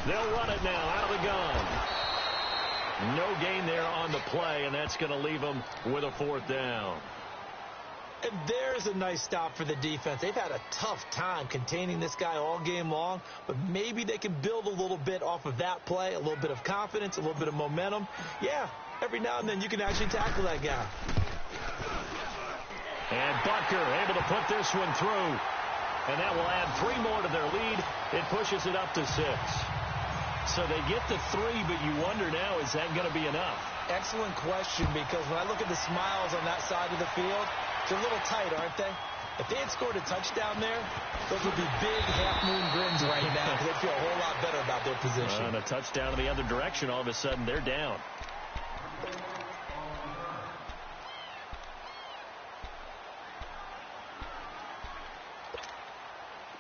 They'll run it now out of the gun. No gain there on the play, and that's going to leave them with a 4th down. And there's a nice stop for the defense. They've had a tough time containing this guy all game long, but maybe they can build a little bit off of that play, a little bit of confidence, a little bit of momentum. Yeah, every now and then you can actually tackle that guy. And Butker able to put this one through. And that will add 3 more to their lead. It pushes it up to 6. So they get to 3, but you wonder now, is that going to be enough? Excellent question, because when I look at the smiles on that side of the field, they're a little tight, aren't they? If they had scored a touchdown there, those would be big half-moon grins right now because they'd feel a whole lot better about their position. And a touchdown in the other direction, all of a sudden they're down.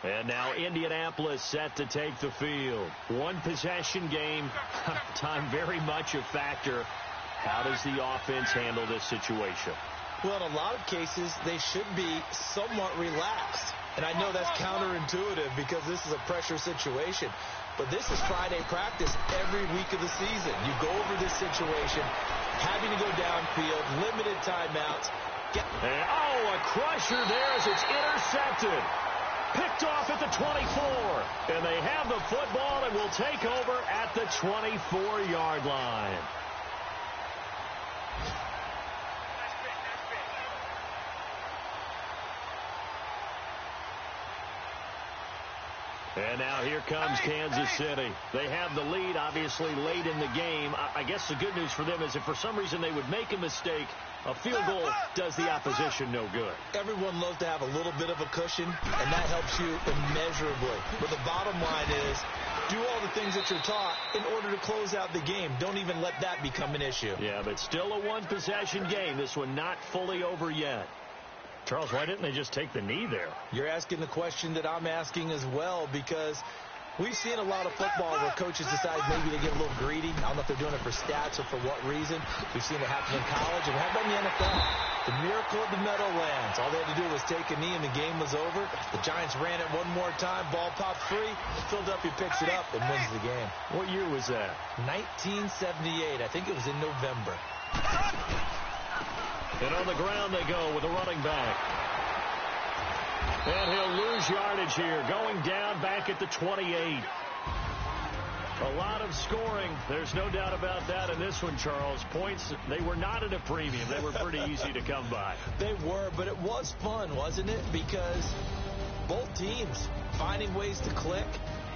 And now Indianapolis set to take the field. 1 possession game. Time very much a factor. How does the offense handle this situation? Well, in a lot of cases, they should be somewhat relaxed. And I know that's counterintuitive because this is a pressure situation. But this is Friday practice every week of the season. You go over this situation, having to go downfield, limited timeouts. A crusher there as it's intercepted. Picked off at the 24. And they have the football and will take over at the 24-yard line. And now here comes Kansas City. They have the lead, obviously, late in the game. I guess the good news for them is if for some reason they would make a mistake, a field goal does the opposition no good. Everyone loves to have a little bit of a cushion, and that helps you immeasurably. But the bottom line is, do all the things that you're taught in order to close out the game. Don't even let that become an issue. Yeah, but still a 1-possession game. This one not fully over yet. Charles, why didn't they just take the knee there? You're asking the question that I'm asking as well, because we've seen a lot of football where coaches decide maybe they get a little greedy. I don't know if they're doing it for stats or for what reason. We've seen it happen in college, and how about in the NFL? The miracle of the Meadowlands. All they had to do was take a knee, and the game was over. The Giants ran it one more time. Ball popped free. Philadelphia picks it up and wins the game. What year was that? 1978. I think it was in November. And on the ground they go with a running back. And he'll lose yardage here, going down back at the 28. A lot of scoring. There's no doubt about that in this one, Charles. Points, they were not at a premium. They were pretty easy to come by. They were, but it was fun, wasn't it? Because both teams finding ways to click.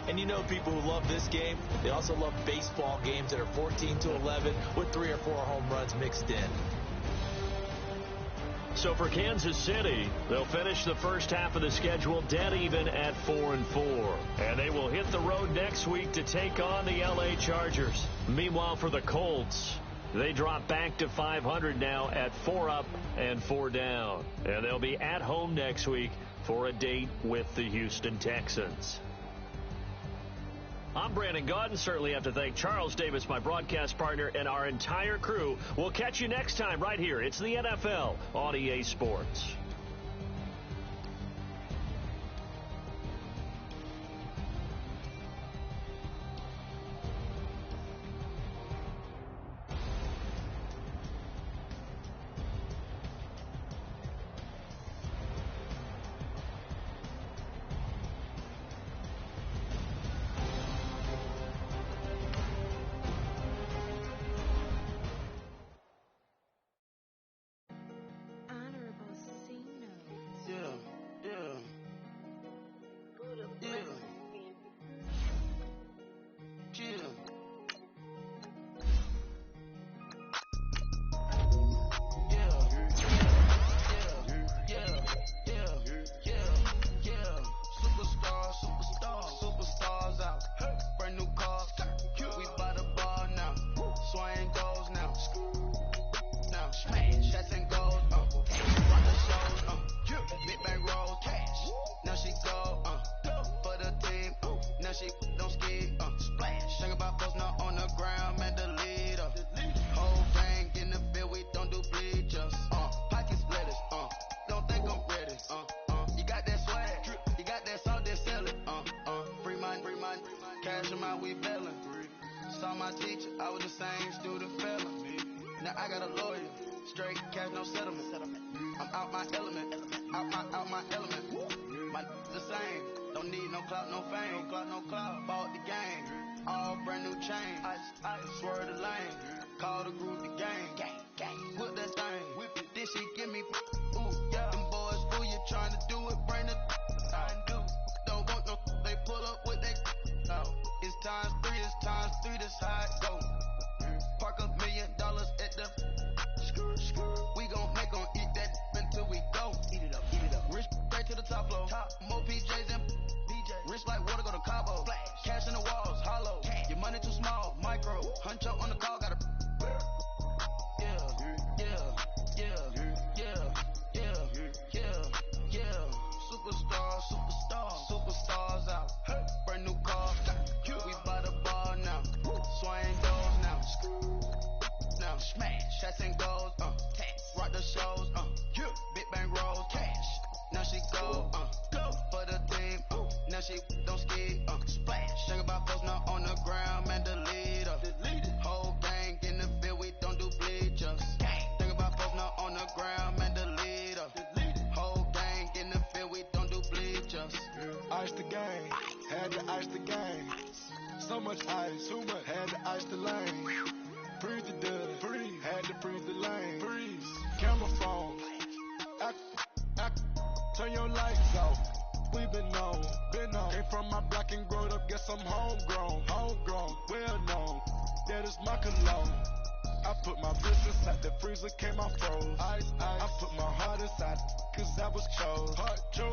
And you know people who love this game, they also love baseball games that are 14-11 with 3 or 4 home runs mixed in. So for Kansas City, they'll finish the first half of the schedule dead even at 4-4. And they will hit the road next week to take on the LA Chargers. Meanwhile, for the Colts, they drop back to 500 now at 4 up and 4 down. And they'll be at home next week for a date with the Houston Texans. I'm Brandon Gaudin. Certainly have to thank Charles Davis, my broadcast partner, and our entire crew. We'll catch you next time right here. It's the NFL on EA Sports.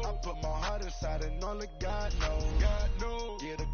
I put my heart inside and only God knows. Yeah, the